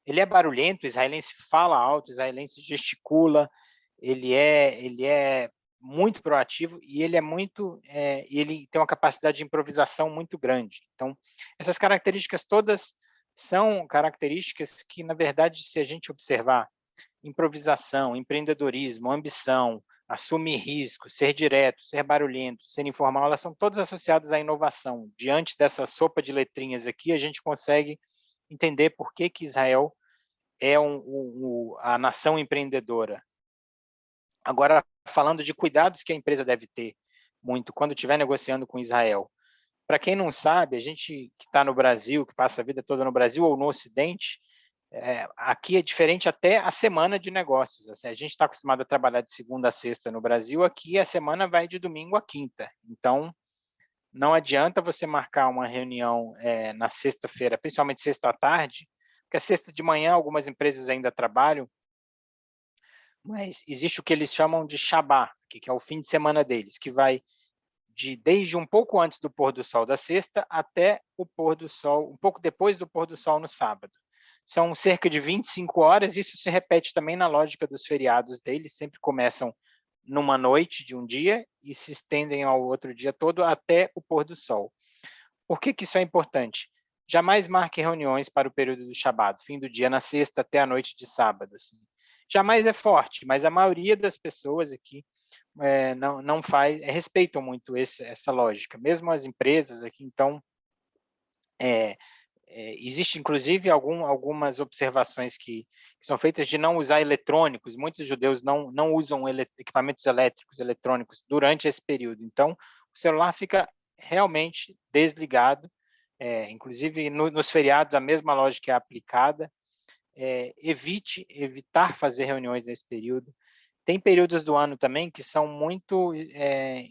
ele é barulhento, o israelense fala alto, o israelense gesticula, ele é muito proativo e ele tem uma capacidade de improvisação muito grande. Então, essas características todas são características que, na verdade, se a gente observar improvisação, empreendedorismo, ambição, assumir risco, ser direto, ser barulhento, ser informal, elas são todas associadas à inovação. Diante dessa sopa de letrinhas aqui, a gente consegue entender por que Israel é a nação empreendedora. Agora, falando de cuidados que a empresa deve ter muito quando estiver negociando com Israel. Para quem não sabe, a gente que está no Brasil, que passa a vida toda no Brasil ou no Ocidente, aqui é diferente até a semana de negócios. Assim, a gente está acostumado a trabalhar de segunda a sexta no Brasil, aqui a semana vai de domingo a quinta. Então, não adianta você marcar uma reunião na sexta-feira, principalmente sexta à tarde, porque a sexta de manhã algumas empresas ainda trabalham, mas existe o que eles chamam de Shabá, que é o fim de semana deles, que vai desde um pouco antes do pôr do sol da sexta até o pôr do sol, um pouco depois do pôr do sol no sábado. São cerca de 25 horas, isso se repete também na lógica dos feriados deles, sempre começam numa noite de um dia e se estendem ao outro dia todo até o pôr do sol. Por que isso é importante? Jamais marque reuniões para o período do Shabat, fim do dia na sexta até a noite de sábado. Assim. Jamais é forte, mas a maioria das pessoas aqui não respeitam muito essa lógica, mesmo as empresas aqui. Então, existe inclusive algumas observações que são feitas de não usar eletrônicos. Muitos judeus não usam equipamentos elétricos, eletrônicos durante esse período. Então, o celular fica realmente desligado. Inclusive, nos feriados, a mesma lógica é aplicada. Evitar fazer reuniões nesse período. Tem períodos do ano também que são muito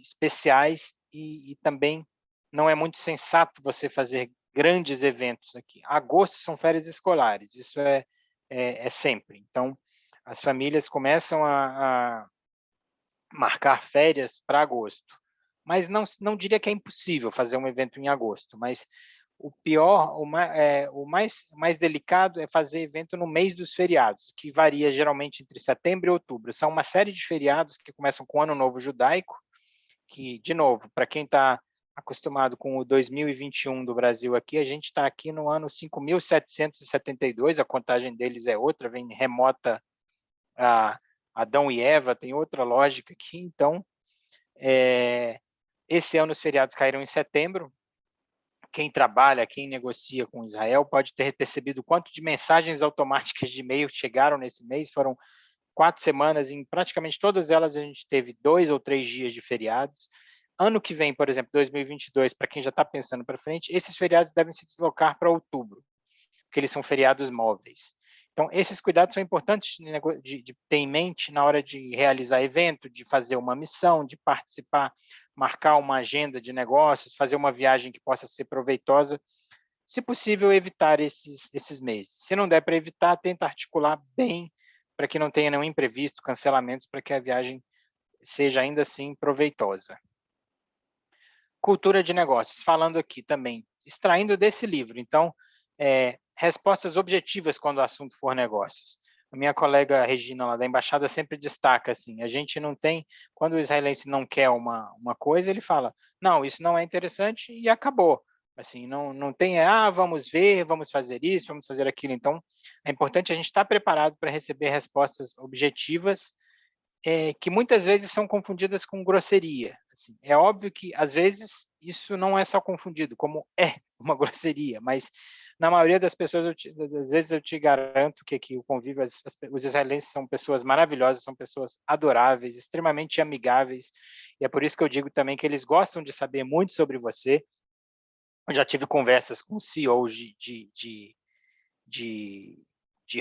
especiais e também não é muito sensato você fazer grandes eventos aqui. Agosto são férias escolares, isso é sempre. Então, as famílias começam a marcar férias para agosto. Mas não diria que é impossível fazer um evento em agosto, mas o pior, o mais delicado é fazer evento no mês dos feriados, que varia geralmente entre setembro e outubro. São uma série de feriados que começam com o Ano Novo Judaico, que, de novo, para quem está acostumado com o 2021 do Brasil aqui, a gente está aqui no ano 5.772, a contagem deles é outra, vem remota a Adão e Eva, tem outra lógica aqui. Então, esse ano os feriados caíram em setembro. Quem trabalha, quem negocia com Israel pode ter percebido quanto de mensagens automáticas de e-mail chegaram nesse mês. Foram 4 semanas, em praticamente todas elas a gente teve 2 ou 3 dias de feriados. Ano que vem, por exemplo, 2022, para quem já está pensando para frente, esses feriados devem se deslocar para outubro, porque eles são feriados móveis. Então, esses cuidados são importantes de ter em mente na hora de realizar evento, de fazer uma missão, de participar, marcar uma agenda de negócios, fazer uma viagem que possa ser proveitosa. Se possível, evitar esses meses. Se não der para evitar, tenta articular bem para que não tenha nenhum imprevisto, cancelamentos, para que a viagem seja ainda assim proveitosa. cultura de negócios, falando aqui também, extraindo desse livro. Então, respostas objetivas quando o assunto for negócios. A minha colega Regina, lá da embaixada, sempre destaca assim, a gente não tem, quando o israelense não quer uma coisa, ele fala, não, isso não é interessante e acabou. Assim, não tem, vamos ver, vamos fazer isso, vamos fazer aquilo. Então, é importante a gente estar preparado para receber respostas objetivas, que muitas vezes são confundidas com grosseria. Assim. É óbvio que, às vezes, isso não é só confundido, como é uma grosseria, mas na maioria das pessoas, às vezes eu te garanto que aqui o convívio, os israelenses são pessoas maravilhosas, são pessoas adoráveis, extremamente amigáveis, e é por isso que eu digo também que eles gostam de saber muito sobre você. Eu já tive conversas com CEOs de, de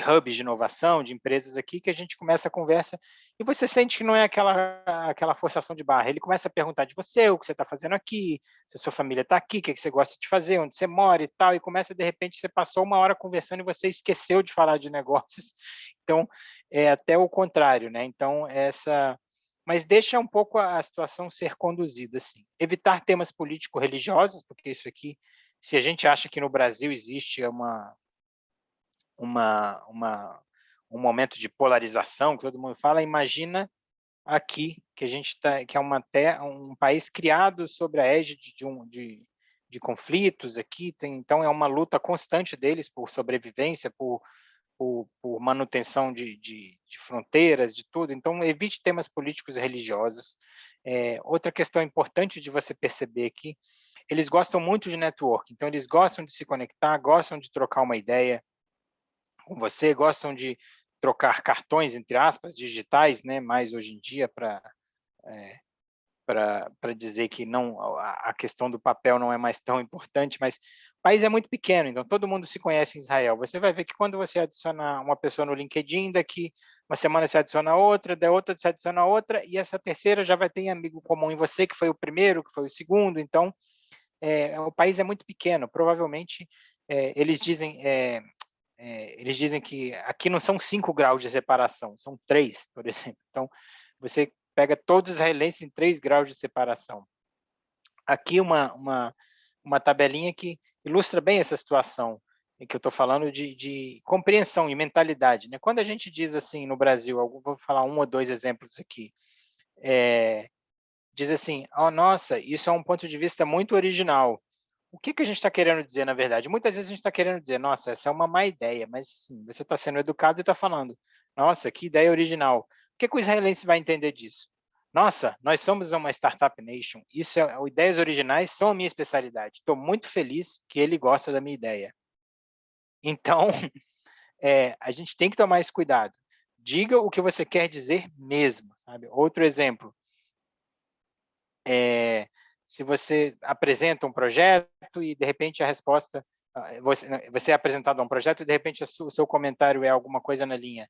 hubs de inovação, de empresas aqui, que a gente começa a conversa e você sente que não é aquela forçação de barra. Ele começa a perguntar de você, o que você está fazendo aqui, se a sua família está aqui, o que você gosta de fazer, onde você mora e tal, e começa, de repente, você passou uma hora conversando e você esqueceu de falar de negócios. Então, é até o contrário, né? Então, mas deixa um pouco a situação ser conduzida, assim. Evitar temas político-religiosos, porque isso aqui, se a gente acha que no Brasil existe um momento de polarização, que todo mundo fala, imagina aqui, que a gente que é um país criado sobre a égide de conflitos aqui, então é uma luta constante deles por sobrevivência, por manutenção de fronteiras, de tudo. Então, evite temas políticos e religiosos. Outra questão importante de você perceber aqui, eles gostam muito de network, então eles gostam de se conectar, gostam de trocar uma ideia com você, gostam de trocar cartões, entre aspas, digitais, né, mais hoje em dia, para dizer que não, a questão do papel não é mais tão importante, mas o país é muito pequeno, então todo mundo se conhece em Israel. Você vai ver que quando você adiciona uma pessoa no LinkedIn, daqui uma semana você adiciona outra, da outra você adiciona outra, e essa terceira já vai ter amigo comum em você, que foi o primeiro, que foi o segundo, então o país é muito pequeno, provavelmente eles dizem que aqui não são 5 graus de separação, são 3, por exemplo. Então, você pega todos os israelenses em 3 graus de separação. Aqui uma tabelinha que ilustra bem essa situação em que eu estou falando de compreensão e mentalidade. Né? Quando a gente diz assim no Brasil, vou falar um ou dois exemplos aqui, diz assim, nossa, isso é um ponto de vista muito original. O que a gente está querendo dizer, na verdade? Muitas vezes a gente está querendo dizer, nossa, essa é uma má ideia, mas sim, você está sendo educado e está falando, nossa, que ideia original. O que o israelense vai entender disso? Nossa, nós somos uma startup nation, ideias originais são a minha especialidade. Estou muito feliz que ele gosta da minha ideia. Então, a gente tem que tomar esse cuidado. Diga o que você quer dizer mesmo, sabe? Outro exemplo, se você apresenta um projeto e, de repente, a resposta... Você é apresentado a um projeto e, de repente, o seu comentário é alguma coisa na linha.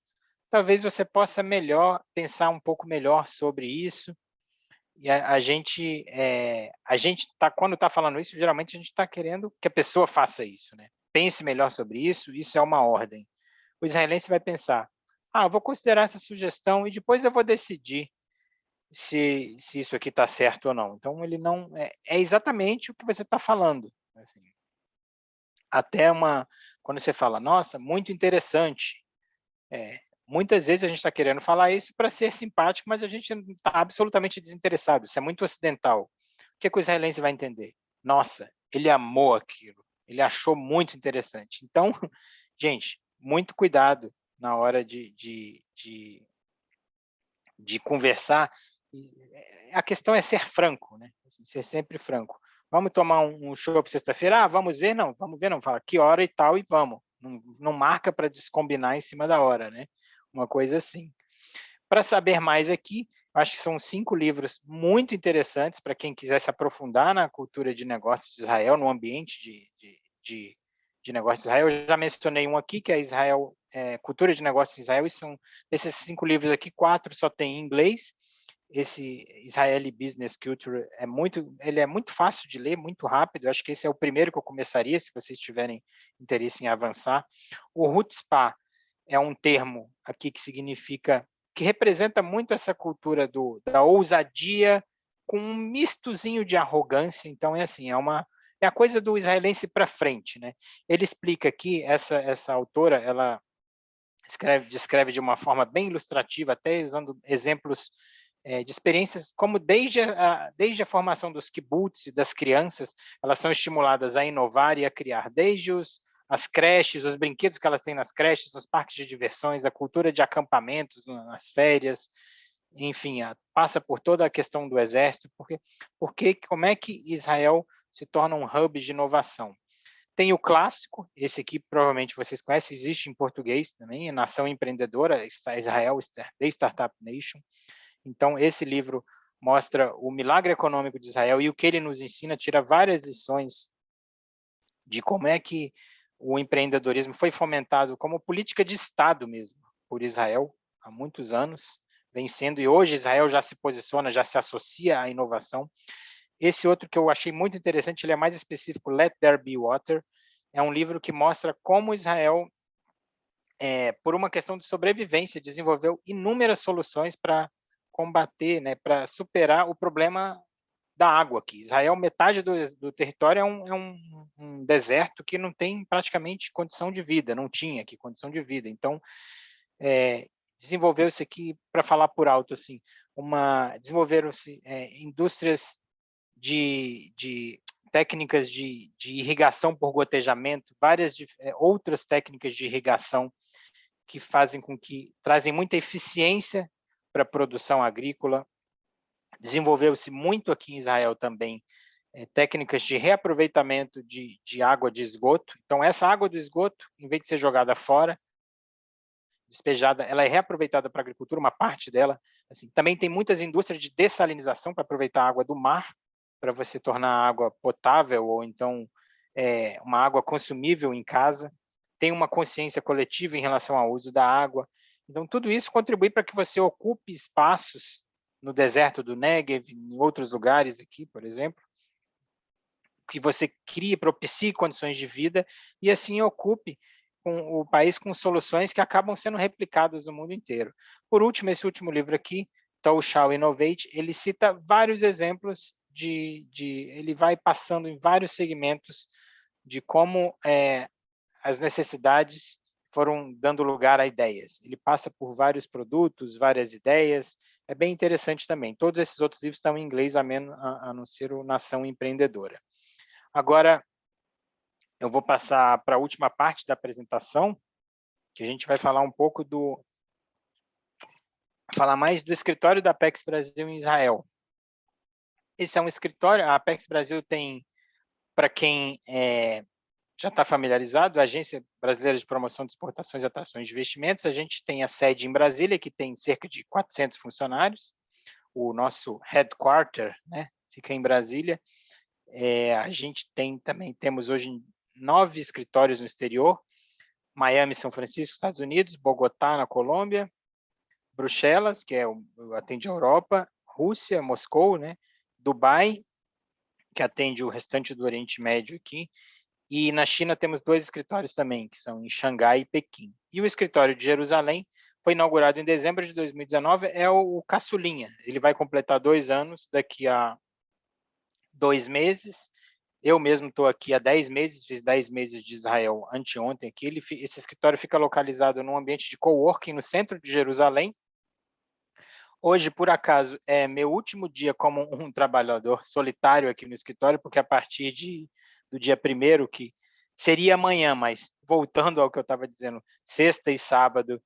Talvez você possa pensar um pouco melhor sobre isso. E a gente quando está falando isso, geralmente a gente está querendo que a pessoa faça isso. Né? Pense melhor sobre isso, isso é uma ordem. O israelense vai pensar, eu vou considerar essa sugestão e depois eu vou decidir se isso aqui está certo ou não. Então, ele não é exatamente o que você está falando. Assim. Até quando você fala, nossa, muito interessante. Muitas vezes a gente está querendo falar isso para ser simpático, mas a gente está absolutamente desinteressado. Isso é muito ocidental. O que o israelense vai entender? Nossa, ele amou aquilo. Ele achou muito interessante. Então, gente, muito cuidado na hora de conversar. A questão é ser franco, né? Ser sempre franco. Vamos tomar um chopp sexta-feira? Vamos ver? Não, vamos ver, não. Fala que hora e tal e vamos. Não marca para descombinar em cima da hora, né? Uma coisa assim. Para saber mais aqui, acho que são 5 livros muito interessantes para quem quiser se aprofundar na cultura de negócios de Israel, no ambiente de negócios de Israel. Eu já mencionei um aqui, que é Cultura de Negócios em Israel, e são desses 5 livros aqui, 4 só tem em inglês. Esse Israeli Business Culture ele é muito fácil de ler, muito rápido. Acho que esse é o primeiro que eu começaria, se vocês tiverem interesse em avançar. O Hutzpah é um termo aqui que representa muito essa cultura da ousadia com um mistozinho de arrogância. Então, é assim, é a coisa do israelense para frente, né? Ele explica aqui, essa autora, ela descreve de uma forma bem ilustrativa, até usando exemplos de experiências, como desde a formação dos kibbutz e das crianças, elas são estimuladas a inovar e a criar, desde as creches, os brinquedos que elas têm nas creches, nos parques de diversões, a cultura de acampamentos nas férias, enfim, passa por toda a questão do exército, como é que Israel se torna um hub de inovação. Tem o clássico, esse aqui provavelmente vocês conhecem, existe em português também, Nação Empreendedora, Israel, The Startup Nation. Então, esse livro mostra o milagre econômico de Israel e o que ele nos ensina, tira várias lições de como é que o empreendedorismo foi fomentado como política de Estado mesmo, por Israel, há muitos anos, vem sendo, e hoje Israel já se posiciona, já se associa à inovação. Esse outro que eu achei muito interessante, ele é mais específico, Let There Be Water, é um livro que mostra como Israel, por uma questão de sobrevivência, desenvolveu inúmeras soluções para combater, né, para superar o problema da água aqui. Israel, metade do território é um deserto que não tem praticamente condição de vida, não tinha aqui condição de vida. Então, desenvolveu-se aqui, para falar por alto, assim, desenvolveram-se indústrias de técnicas de irrigação por gotejamento, várias outras técnicas de irrigação que trazem muita eficiência para a produção agrícola. Desenvolveu-se muito aqui em Israel também técnicas de reaproveitamento de água de esgoto. Então, essa água do esgoto, em vez de ser jogada fora, despejada, ela é reaproveitada para a agricultura, uma parte dela. Assim, também tem muitas indústrias de dessalinização para aproveitar a água do mar, para você tornar a água potável ou então uma água consumível em casa. Tem uma consciência coletiva em relação ao uso da água. Então, tudo isso contribui para que você ocupe espaços no deserto do Negev, em outros lugares aqui, por exemplo, que você propicie condições de vida e assim ocupe o país com soluções que acabam sendo replicadas no mundo inteiro. Por último, esse último livro aqui, Tall, Shall Innovate, ele cita vários exemplos ele vai passando em vários segmentos de como as necessidades foram dando lugar a ideias. Ele passa por vários produtos, várias ideias, é bem interessante também. Todos esses outros livros estão em inglês, a não ser o Nação Empreendedora. Agora, eu vou passar para a última parte da apresentação, que a gente vai falar um pouco falar mais do escritório da Apex Brasil em Israel. Esse é um escritório, a Apex Brasil tem, para quem já está familiarizado, a Agência Brasileira de Promoção de Exportações e Atrações de Investimentos. A gente tem a sede em Brasília, que tem cerca de 400 funcionários. O nosso headquarter, né, fica em Brasília. A gente temos hoje 9 escritórios no exterior: Miami, São Francisco, Estados Unidos; Bogotá, na Colômbia; Bruxelas, que atende a Europa; Rússia, Moscou, né, Dubai, que atende o restante do Oriente Médio aqui, e na China temos 2 escritórios também, que são em Xangai e Pequim. E o escritório de Jerusalém foi inaugurado em dezembro de 2019, é o caçulinha. Ele vai completar 2 anos daqui a 2 meses. Eu mesmo estou aqui há 10 meses, fiz 10 meses de Israel anteontem aqui. Esse escritório fica localizado num ambiente de coworking no centro de Jerusalém. Hoje, por acaso, é meu último dia como um trabalhador solitário aqui no escritório, porque a partir do dia 1º, que seria amanhã, mas voltando ao que eu estava dizendo, sexta e sábado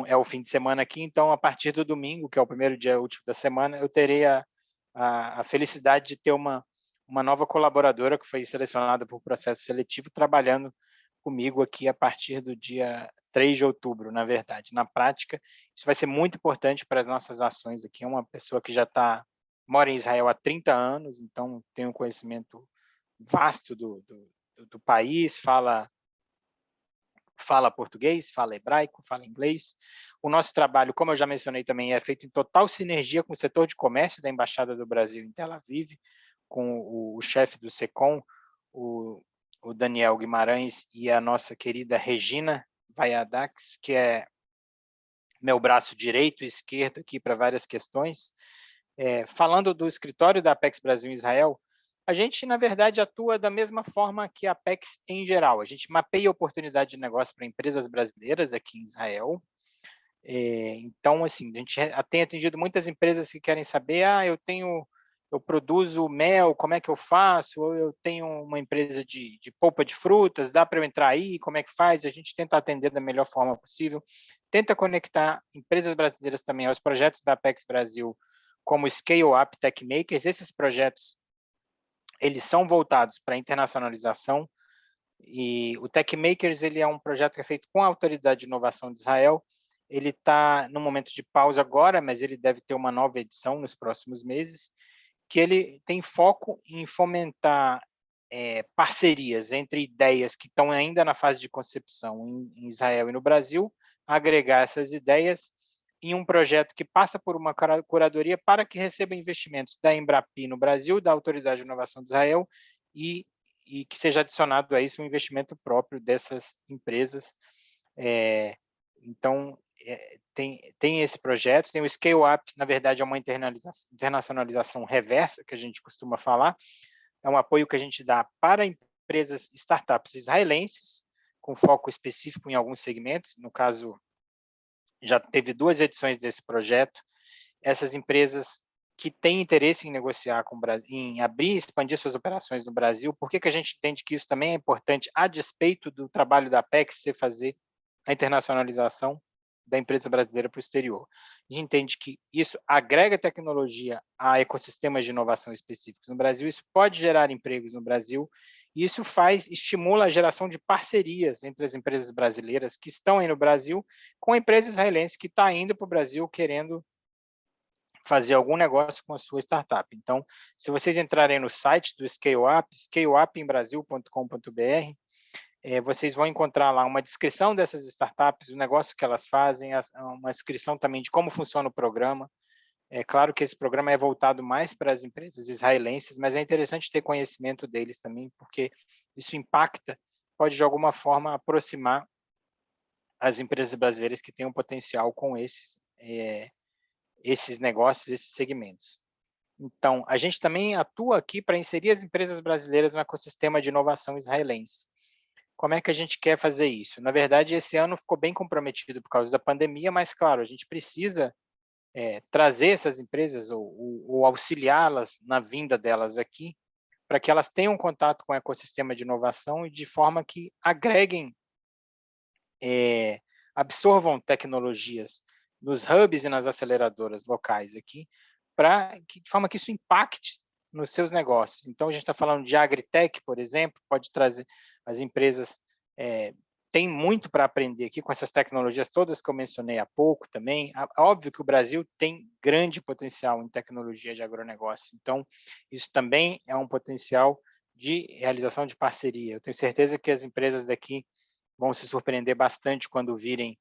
é o fim de semana aqui, então a partir do domingo, que é o primeiro dia útil da semana, eu terei a felicidade de ter uma nova colaboradora que foi selecionada por processo seletivo, trabalhando comigo aqui a partir do dia 3 de outubro, na verdade. Na prática, isso vai ser muito importante para as nossas ações aqui. É uma pessoa que mora em Israel há 30 anos, então tem um conhecimento vasto do país, fala português, fala hebraico, fala inglês. O nosso trabalho, como eu já mencionei também, é feito em total sinergia com o setor de comércio da Embaixada do Brasil em Tel Aviv, com o chefe do SECOM, o Daniel Guimarães, e a nossa querida Regina Vaiadax, que é meu braço direito e esquerdo aqui para várias questões. Falando do escritório da Apex Brasil em Israel, a gente, na verdade, atua da mesma forma que a Apex em geral. A gente mapeia oportunidade de negócio para empresas brasileiras aqui em Israel. Então, assim, a gente tem atendido muitas empresas que querem saber, eu produzo mel, como é que eu faço? Ou eu tenho uma empresa de polpa de frutas, dá para eu entrar aí? Como é que faz? A gente tenta atender da melhor forma possível, tenta conectar empresas brasileiras também aos projetos da Apex Brasil, como Scale Up Tech Makers. Esses projetos, eles são voltados para a internacionalização, e o Tech Makers ele é um projeto que é feito com a Autoridade de Inovação de Israel. Ele está no momento de pausa agora, mas ele deve ter uma nova edição nos próximos meses, que ele tem foco em fomentar parcerias entre ideias que estão ainda na fase de concepção em Israel e no Brasil, agregar essas ideias em um projeto que passa por uma curadoria para que receba investimentos da Embrapi no Brasil, da Autoridade de Inovação de Israel, e que seja adicionado a isso um investimento próprio dessas empresas. Então, tem esse projeto, tem o Scale Up, na verdade é uma internacionalização reversa, que a gente costuma falar, é um apoio que a gente dá para empresas, startups israelenses, com foco específico em alguns segmentos. No caso, já teve 2 edições desse projeto. Essas empresas que têm interesse em negociar com o Brasil, em abrir e expandir suas operações no Brasil, por que a gente entende que isso também é importante, a despeito do trabalho da Apex ser fazer a internacionalização da empresa brasileira para o exterior? A gente entende que isso agrega tecnologia a ecossistemas de inovação específicos no Brasil, isso pode gerar empregos no Brasil, e isso estimula a geração de parcerias entre as empresas brasileiras que estão aí no Brasil com a empresa israelense que está indo para o Brasil querendo fazer algum negócio com a sua startup. Então, se vocês entrarem no site do Scale Up, scaleupembrasil.com.br, vocês vão encontrar lá uma descrição dessas startups, o negócio que elas fazem, uma descrição também de como funciona o programa. É claro que esse programa é voltado mais para as empresas israelenses, mas é interessante ter conhecimento deles também, porque isso impacta, pode de alguma forma aproximar as empresas brasileiras que têm um potencial com esses negócios, esses segmentos. Então, a gente também atua aqui para inserir as empresas brasileiras no ecossistema de inovação israelense. Como é que a gente quer fazer isso? Na verdade, esse ano ficou bem comprometido por causa da pandemia, mas, claro, a gente precisa trazer essas empresas ou auxiliá-las na vinda delas aqui, para que elas tenham contato com o ecossistema de inovação e de forma que agreguem, absorvam tecnologias nos hubs e nas aceleradoras locais aqui, de forma que isso impacte nos seus negócios. Então, a gente está falando de agritech, por exemplo, pode trazer as empresas, tem muito para aprender aqui com essas tecnologias todas que eu mencionei há pouco também. Óbvio que o Brasil tem grande potencial em tecnologia de agronegócio, então isso também é um potencial de realização de parceria. Eu tenho certeza que as empresas daqui vão se surpreender bastante quando virem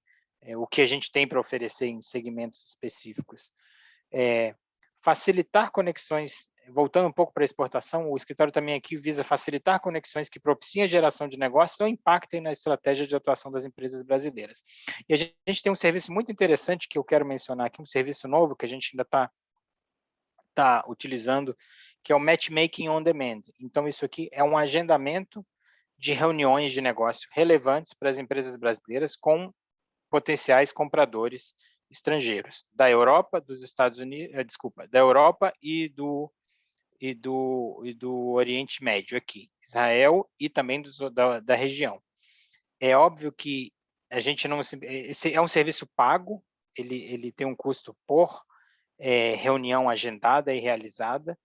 o que a gente tem para oferecer em segmentos específicos. Facilitar conexões, voltando um pouco para a exportação, o escritório também aqui visa facilitar conexões que propiciem a geração de negócios ou impactem na estratégia de atuação das empresas brasileiras. E a gente tem um serviço muito interessante que eu quero mencionar aqui, um serviço novo que a gente ainda está utilizando, que é o Matchmaking on Demand. Então, isso aqui é um agendamento de reuniões de negócio relevantes para as empresas brasileiras com potenciais compradores estrangeiros da Europa, dos Estados Unidos, da Europa e do Oriente Médio aqui, Israel e também da região. É óbvio que a gente não, esse é um serviço pago, ele tem um custo por reunião agendada e realizada,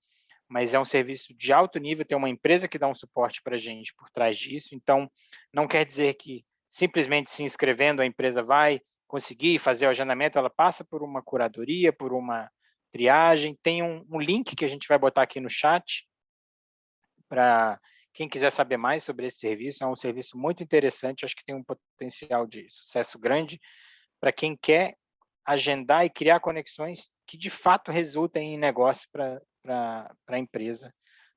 mas é um serviço de alto nível, tem uma empresa que dá um suporte para a gente por trás disso, então não quer dizer que simplesmente se inscrevendo a empresa vai conseguir fazer o agendamento, ela passa por uma curadoria, por uma triagem, tem um link que a gente vai botar aqui no chat para quem quiser saber mais sobre esse serviço, é um serviço muito interessante, acho que tem um potencial de sucesso grande para quem quer agendar e criar conexões que de fato resultem em negócio para a empresa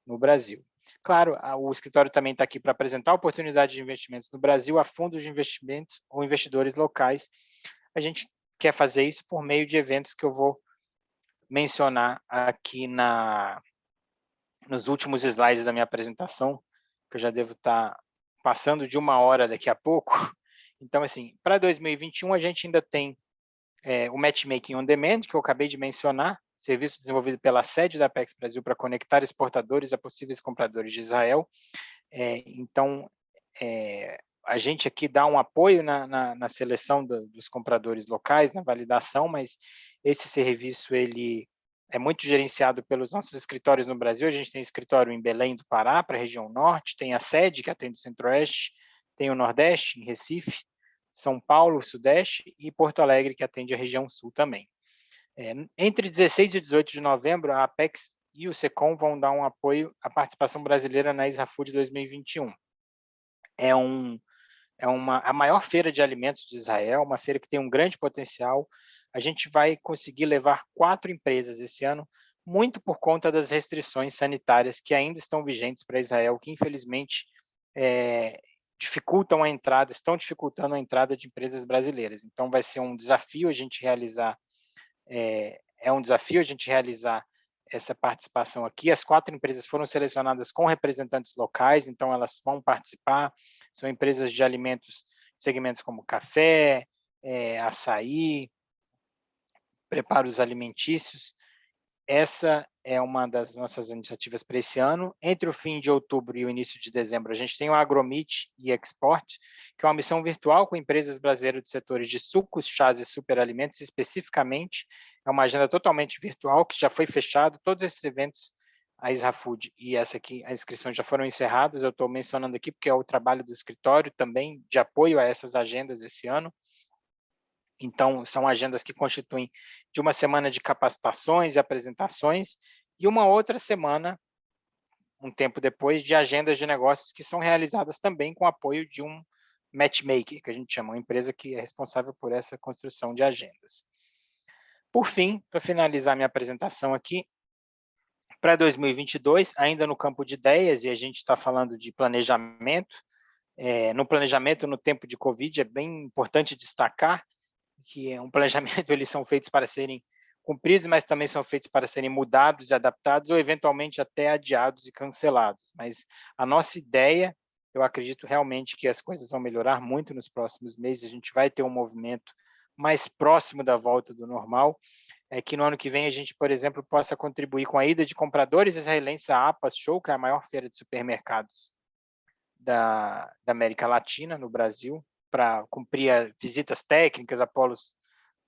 no Brasil. Claro, o escritório também está aqui para apresentar oportunidades de investimentos no Brasil a fundos de investimentos ou investidores locais. A gente quer fazer isso por meio de eventos que eu vou mencionar aqui nos últimos slides da minha apresentação, que eu já devo estar passando de 1 hora daqui a pouco. Então, assim, para 2021, a gente ainda tem o Matchmaking on Demand, que eu acabei de mencionar, serviço desenvolvido pela sede da Apex Brasil para conectar exportadores a possíveis compradores de Israel. Então, a gente aqui dá um apoio na seleção dos compradores locais, na validação, mas esse serviço ele é muito gerenciado pelos nossos escritórios no Brasil. A gente tem escritório em Belém do Pará, para a região norte, tem a sede, que atende o Centro-Oeste, tem o Nordeste, em Recife, São Paulo, Sudeste, e Porto Alegre, que atende a região sul também. Entre 16 e 18 de novembro, a Apex e o SECOM vão dar um apoio à participação brasileira na ISRAFood 2021. A maior feira de alimentos de Israel, uma feira que tem um grande potencial. A gente vai conseguir levar 4 empresas esse ano, muito por conta das restrições sanitárias que ainda estão vigentes para Israel, que infelizmente dificultam a entrada, estão dificultando a entrada de empresas brasileiras. Então vai ser um desafio a gente realizar, essa participação aqui. As 4 empresas foram selecionadas com representantes locais, então elas vão participar. São empresas de alimentos, segmentos como café, açaí, preparos alimentícios. Essa é uma das nossas iniciativas para esse ano. Entre o fim de outubro e o início de dezembro, a gente tem o AgroMeet e Export, que é uma missão virtual com empresas brasileiras de setores de sucos, chás e superalimentos, especificamente. É uma agenda totalmente virtual, que já foi fechado. Todos esses eventos, a ISRAFood e essa aqui, as inscrições já foram encerradas. Eu estou mencionando aqui porque é o trabalho do escritório também de apoio a essas agendas esse ano. Então, são agendas que constituem de uma semana de capacitações e apresentações e uma outra semana, um tempo depois, de agendas de negócios que são realizadas também com apoio de um matchmaker, que a gente chama, uma empresa que é responsável por essa construção de agendas. Por fim, para finalizar minha apresentação aqui, para 2022, ainda no campo de ideias, e a gente está falando de planejamento, no planejamento no tempo de Covid, é bem importante destacar que um planejamento eles são feitos para serem cumpridos, mas também são feitos para serem mudados e adaptados, ou eventualmente até adiados e cancelados. Mas a nossa ideia, eu acredito realmente que as coisas vão melhorar muito nos próximos meses, a gente vai ter um movimento mais próximo da volta do normal, que no ano que vem a gente, por exemplo, possa contribuir com a ida de compradores israelenses à APAS Show, que é a maior feira de supermercados da América Latina, no Brasil, para cumprir visitas técnicas a polos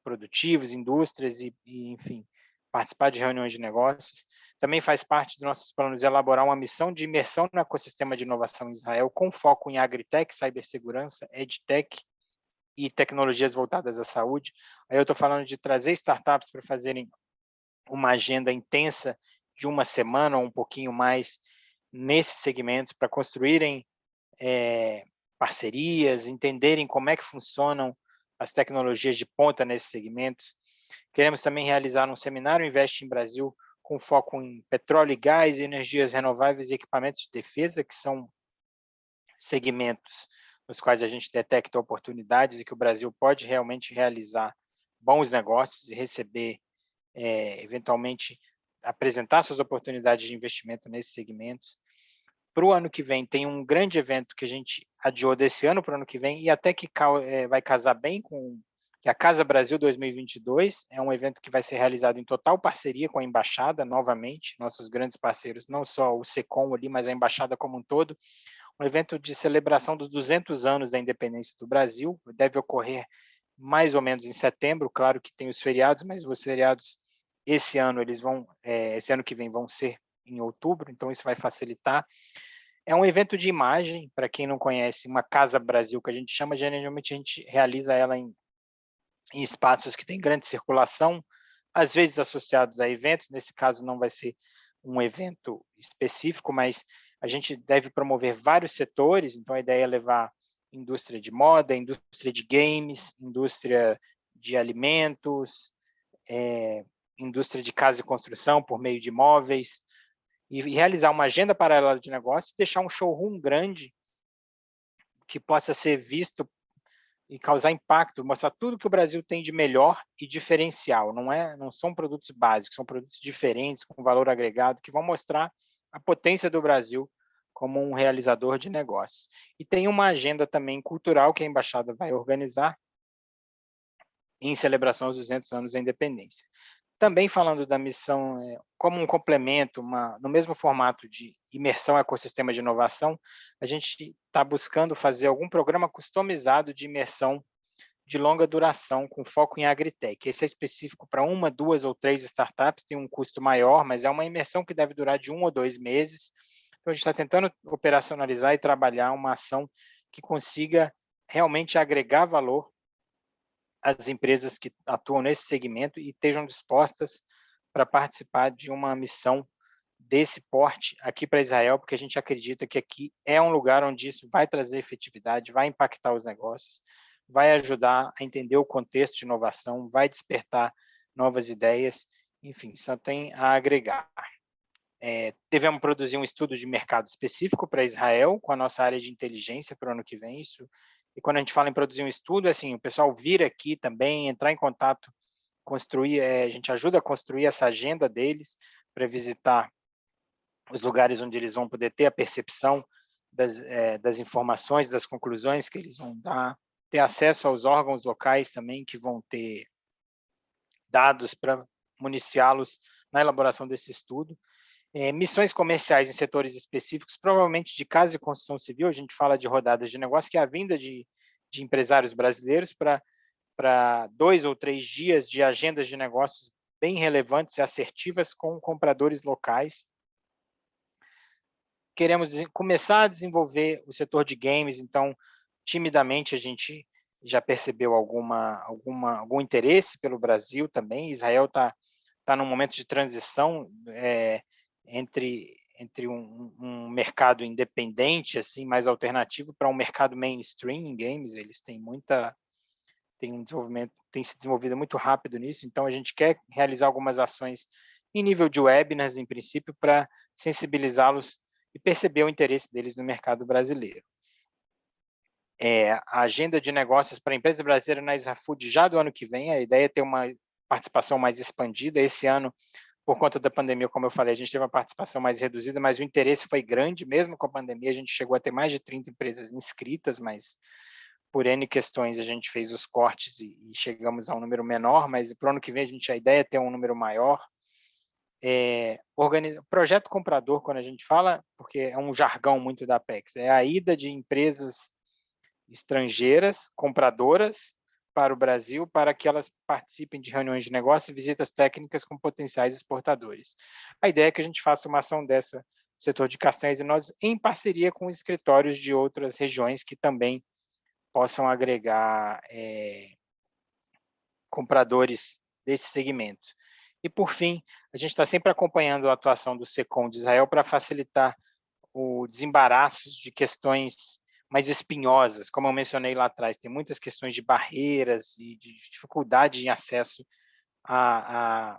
produtivos, indústrias enfim, participar de reuniões de negócios. Também faz parte dos nossos planos elaborar uma missão de imersão no ecossistema de inovação em Israel, com foco em agritech, cibersegurança, edtech e tecnologias voltadas à saúde. Aí eu estou falando de trazer startups para fazerem uma agenda intensa de uma semana ou um pouquinho mais nesses segmentos, para construírem parcerias, entenderem como é que funcionam as tecnologias de ponta nesses segmentos. Queremos também realizar um seminário Invest em Brasil com foco em petróleo e gás, energias renováveis e equipamentos de defesa, que são segmentos nos quais a gente detecta oportunidades e que o Brasil pode realmente realizar bons negócios e receber, eventualmente, apresentar suas oportunidades de investimento nesses segmentos. Para o ano que vem, tem um grande evento que a gente adiou desse ano para o ano que vem, e até que vai casar bem com que a Casa Brasil 2022, é um evento que vai ser realizado em total parceria com a Embaixada, novamente, nossos grandes parceiros, não só o SECOM ali, mas a Embaixada como um todo, um evento de celebração dos 200 anos da independência do Brasil, deve ocorrer mais ou menos em setembro, claro que tem os feriados, mas os feriados esse ano esse ano que vem vão ser em outubro, então isso vai facilitar. É um evento de imagem, para quem não conhece, uma Casa Brasil, que a gente chama, geralmente a gente realiza ela em espaços que têm grande circulação, às vezes associados a eventos, nesse caso não vai ser um evento específico, mas a gente deve promover vários setores, então a ideia é levar indústria de moda, indústria de games, indústria de alimentos, indústria de casa e construção por meio de imóveis, e realizar uma agenda paralela de negócios, deixar um showroom grande que possa ser visto e causar impacto, mostrar tudo que o Brasil tem de melhor e diferencial. Não são produtos básicos, são produtos diferentes, com valor agregado, que vão mostrar a potência do Brasil como um realizador de negócios. E tem uma agenda também cultural que a Embaixada vai organizar em celebração aos 200 anos da independência. Também falando da missão como um complemento, no mesmo formato de imersão ao ecossistema de inovação, a gente está buscando fazer algum programa customizado de imersão de longa duração, com foco em agritech. Esse é específico para 1, 2 ou 3 startups, tem um custo maior, mas é uma imersão que deve durar de 1 ou 2 meses. Então, a gente está tentando operacionalizar e trabalhar uma ação que consiga realmente agregar valor às empresas que atuam nesse segmento e estejam dispostas para participar de uma missão desse porte aqui para Israel, porque a gente acredita que aqui é um lugar onde isso vai trazer efetividade, vai impactar os negócios, vai ajudar a entender o contexto de inovação, vai despertar novas ideias, enfim, só tem a agregar. Devemos produzir um estudo de mercado específico para Israel, com a nossa área de inteligência para o ano que vem, e quando a gente fala em produzir um estudo, assim, o pessoal vir aqui também, entrar em contato, construir, a gente ajuda a construir essa agenda deles para visitar os lugares onde eles vão poder ter a percepção das informações, das conclusões que eles vão dar, ter acesso aos órgãos locais também, que vão ter dados para municiá-los na elaboração desse estudo. Missões comerciais em setores específicos, provavelmente de casa e construção civil, a gente fala de rodadas de negócio, que é a vinda de empresários brasileiros para 2 ou 3 dias de agendas de negócios bem relevantes e assertivas com compradores locais. Queremos começar a desenvolver o setor de games, então, timidamente, a gente já percebeu algum interesse pelo Brasil também. Israel está num momento de transição entre um mercado independente, assim, mais alternativo, para um mercado mainstream em games. Eles têm tem se desenvolvido muito rápido nisso, então a gente quer realizar algumas ações em nível de webinars, em princípio, para sensibilizá-los e perceber o interesse deles no mercado brasileiro. A agenda de negócios para a empresa brasileira na Israfood já do ano que vem, a ideia é ter uma participação mais expandida. Esse ano, por conta da pandemia, como eu falei, a gente teve uma participação mais reduzida, mas o interesse foi grande, mesmo com a pandemia, a gente chegou a ter mais de 30 empresas inscritas, mas por N questões a gente fez os cortes e chegamos a um número menor, mas para o ano que vem a ideia é ter um número maior. Projeto comprador, quando a gente fala, porque é um jargão muito da Apex, é a ida de empresas estrangeiras, compradoras, para o Brasil, para que elas participem de reuniões de negócio e visitas técnicas com potenciais exportadores. A ideia é que a gente faça uma ação dessa no setor de castanhas e nozes, em parceria com escritórios de outras regiões que também possam agregar compradores desse segmento. E, por fim, a gente está sempre acompanhando a atuação do SECOM de Israel para facilitar o desembaraço de questões mais espinhosas, como eu mencionei lá atrás, tem muitas questões de barreiras e de dificuldade em acesso a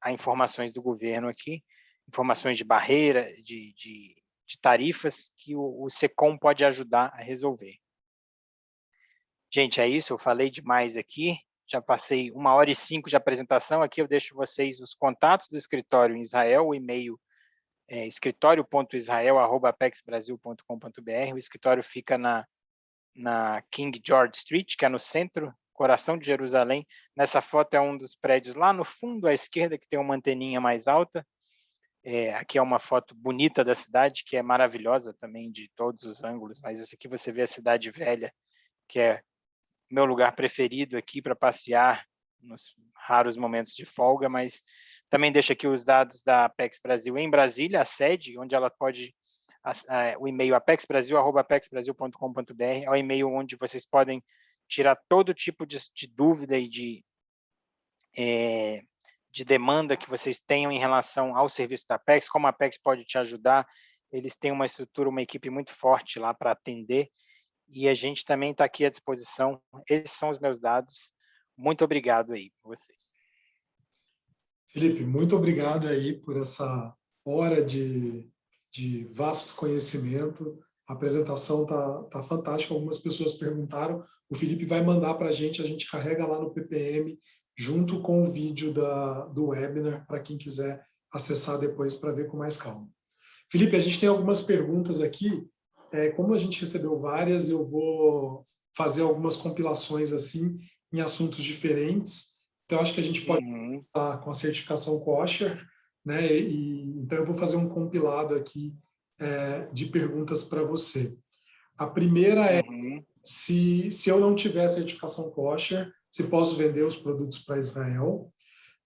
informações do governo aqui, informações de barreira, de tarifas que o SECOM pode ajudar a resolver. Gente, é isso, eu falei demais aqui, já passei 1h05 de apresentação, aqui eu deixo vocês os contatos do escritório em Israel, o e-mail escritorio.israel@apexbrasil.com.br. O escritório fica na King George Street, que é no centro, coração de Jerusalém. Nessa foto é um dos prédios lá no fundo à esquerda, que tem uma anteninha mais alta. Aqui é uma foto bonita da cidade, que é maravilhosa também de todos os ângulos, mas esse aqui você vê a cidade velha, que é meu lugar preferido aqui para passear nos raros momentos de folga, mas também deixo aqui os dados da Apex Brasil em Brasília, a sede, onde ela pode, o e-mail apexbrasil@apexbrasil.com.br, é o e-mail onde vocês podem tirar todo tipo de dúvida e de demanda que vocês tenham em relação ao serviço da Apex, como a Apex pode te ajudar. Eles têm uma estrutura, uma equipe muito forte lá para atender, e a gente também está aqui à disposição. Esses são os meus dados. Muito obrigado aí por vocês. Felipe, muito obrigado aí por essa hora de vasto conhecimento. A apresentação tá fantástica, algumas pessoas perguntaram, o Felipe vai mandar para a gente carrega lá no PPM, junto com o vídeo do webinar, para quem quiser acessar depois para ver com mais calma. Felipe, a gente tem algumas perguntas aqui, como a gente recebeu várias, eu vou fazer algumas compilações assim, em assuntos diferentes, então acho que a gente pode começar com a certificação kosher, né? Então eu vou fazer um compilado aqui de perguntas para você. A primeira é, se eu não tiver certificação kosher, se posso vender os produtos para Israel?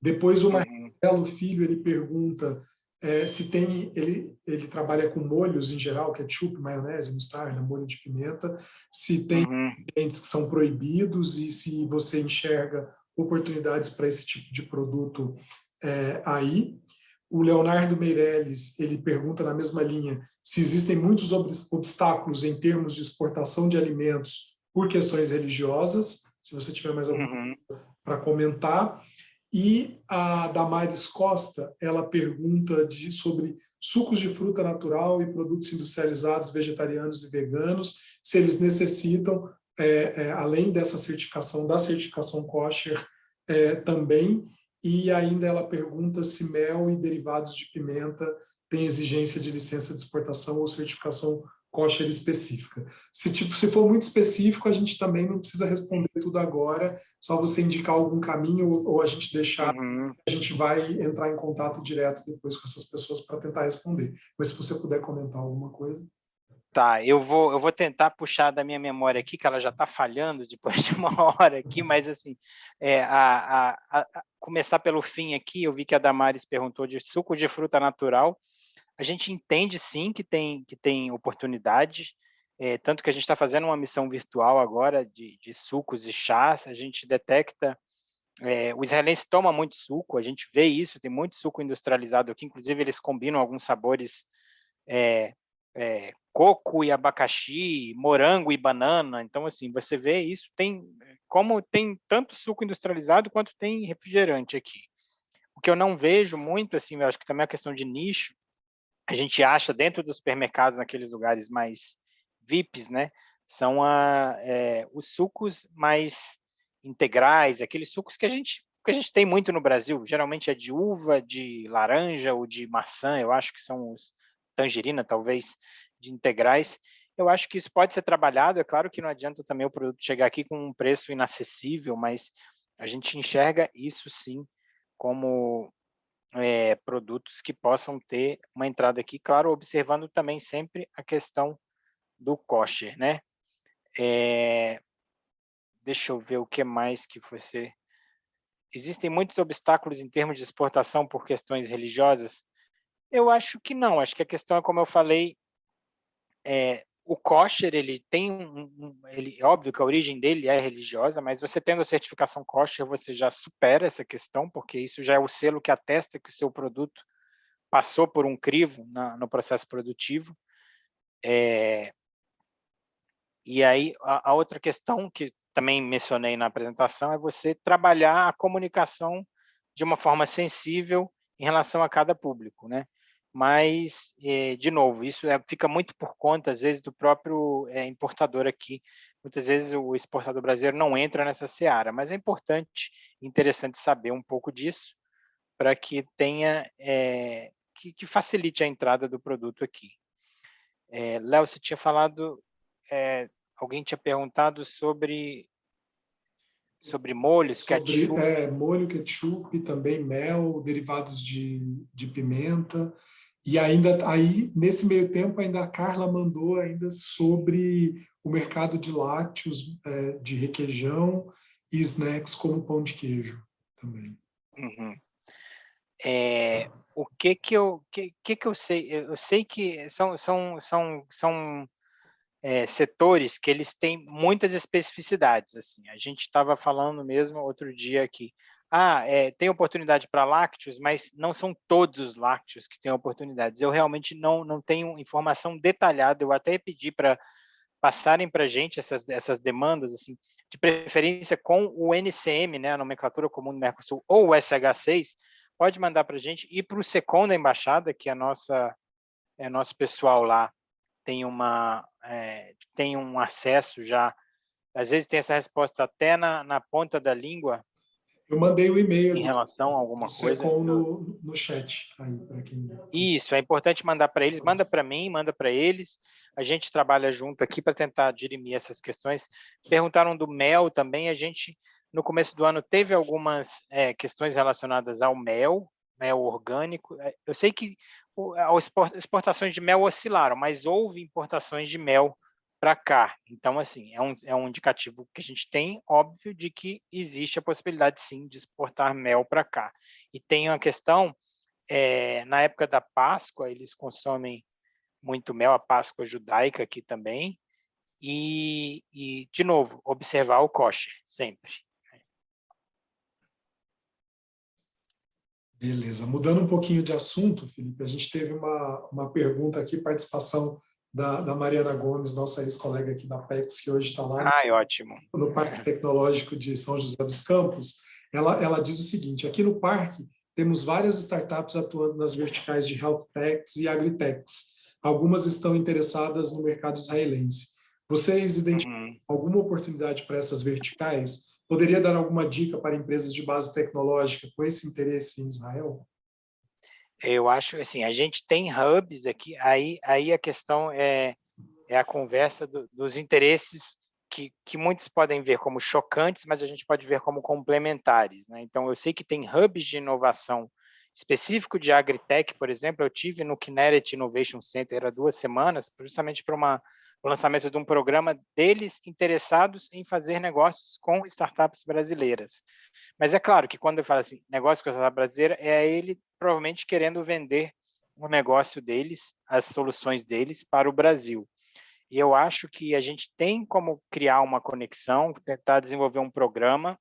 Depois o Marcelo Filho, ele pergunta se tem, ele trabalha com molhos em geral, ketchup, maionese, mostarda, molho de pimenta, se tem ingredientes que são proibidos e se você enxerga oportunidades para esse tipo de produto aí. O Leonardo Meirelles, ele pergunta na mesma linha se existem muitos obstáculos em termos de exportação de alimentos por questões religiosas, se você tiver mais alguma coisa para comentar. E a Damares Costa, ela pergunta sobre sucos de fruta natural e produtos industrializados vegetarianos e veganos, se eles necessitam, além dessa certificação, da certificação kosher também. E ainda ela pergunta se mel e derivados de pimenta têm exigência de licença de exportação ou certificação kosher específica. Se for muito específico, a gente também não precisa responder tudo agora, só você indicar algum caminho ou a gente deixar, a gente vai entrar em contato direto depois com essas pessoas para tentar responder. Mas se você puder comentar alguma coisa. Tá, eu vou tentar puxar da minha memória aqui, que ela já está falhando depois de uma hora aqui, mas assim, começar pelo fim aqui, eu vi que a Damares perguntou de suco de fruta natural. A gente entende sim que tem oportunidade, tanto que a gente está fazendo uma missão virtual agora de sucos e chás, a gente detecta, o israelense toma muito suco, a gente vê isso, tem muito suco industrializado aqui, inclusive eles combinam alguns sabores, coco e abacaxi, morango e banana, então assim, você vê isso, como tem tanto suco industrializado quanto tem refrigerante aqui. O que eu não vejo muito, assim, eu acho que também é uma questão de nicho, a gente acha dentro dos supermercados, naqueles lugares mais VIPs, né, são os sucos mais integrais, aqueles sucos que a gente tem muito no Brasil, geralmente é de uva, de laranja ou de maçã, eu acho que são os tangerina, talvez, de integrais. Eu acho que isso pode ser trabalhado, é claro que não adianta também o produto chegar aqui com um preço inacessível, mas a gente enxerga isso sim como produtos que possam ter uma entrada aqui, claro, observando também sempre a questão do kosher, né? Deixa eu ver o que mais que você... Existem muitos obstáculos em termos de exportação por questões religiosas? Eu acho que não, acho que a questão é, como eu falei, o kosher, ele tem óbvio que a origem dele é religiosa, mas você tendo a certificação kosher, você já supera essa questão, porque isso já é o selo que atesta que o seu produto passou por um crivo no processo produtivo. E aí, a outra questão que também mencionei na apresentação é você trabalhar a comunicação de uma forma sensível em relação a cada público, né? Mas, de novo, isso fica muito por conta, às vezes, do próprio importador aqui. Muitas vezes o exportador brasileiro não entra nessa seara, mas é importante e interessante saber um pouco disso para que tenha, que facilite a entrada do produto aqui. Léo, você tinha falado, alguém tinha perguntado sobre molhos, ketchup. Molho, ketchup, também mel, derivados de pimenta. E ainda aí, nesse meio tempo, ainda a Carla mandou ainda sobre o mercado de lácteos, de requeijão e snacks como pão de queijo também. O que eu sei? Eu sei que são setores que eles têm muitas especificidades. Assim, a gente estava falando mesmo outro dia aqui. Tem oportunidade para lácteos, mas não são todos os lácteos que têm oportunidades. Eu realmente não tenho informação detalhada. Eu até pedi para passarem para a gente essas demandas, assim, de preferência com o NCM, né, a nomenclatura comum do Mercosul, ou o SH6, pode mandar para a gente, e para o SECOM da Embaixada, que é nosso pessoal lá, tem um acesso já, às vezes tem essa resposta até na ponta da língua, Eu mandei o e-mail em relação a do alguma coisa. SECOM no chat aí para quem. Isso, é importante mandar para eles, manda para mim, manda para eles, a gente trabalha junto aqui para tentar dirimir essas questões. Perguntaram do mel também, a gente, no começo do ano, teve algumas questões relacionadas ao mel orgânico. Eu sei que as exportações de mel oscilaram, mas houve importações de mel para cá. Então, assim, é um indicativo que a gente tem, óbvio, de que existe a possibilidade, sim, de exportar mel para cá. E tem uma questão, na época da Páscoa, eles consomem muito mel, a Páscoa judaica aqui também, e de novo, observar o kosher, sempre. Beleza. Mudando um pouquinho de assunto, Felipe, a gente teve uma pergunta aqui, participação da Mariana Gomes, nossa ex-colega aqui da PEX, que hoje está lá Ótimo. no Parque Tecnológico de São José dos Campos. Ela diz o seguinte: aqui no parque temos várias startups atuando nas verticais de health techs e agritechs. Algumas estão interessadas no mercado israelense. Vocês identificam alguma oportunidade para essas verticais? Poderia dar alguma dica para empresas de base tecnológica com esse interesse em Israel? Eu acho assim, a gente tem hubs aqui, aí a questão é a conversa dos interesses que muitos podem ver como chocantes, mas a gente pode ver como complementares, né? Então, eu sei que tem hubs de inovação específico de agritech, por exemplo, eu tive no Kinerit Innovation Center há 2 semanas, justamente para o lançamento de um programa deles interessados em fazer negócios com startups brasileiras. Mas é claro que quando eu falo assim, negócio com startup brasileira, é ele provavelmente querendo vender o negócio deles, as soluções deles para o Brasil. E eu acho que a gente tem como criar uma conexão, tentar desenvolver um programa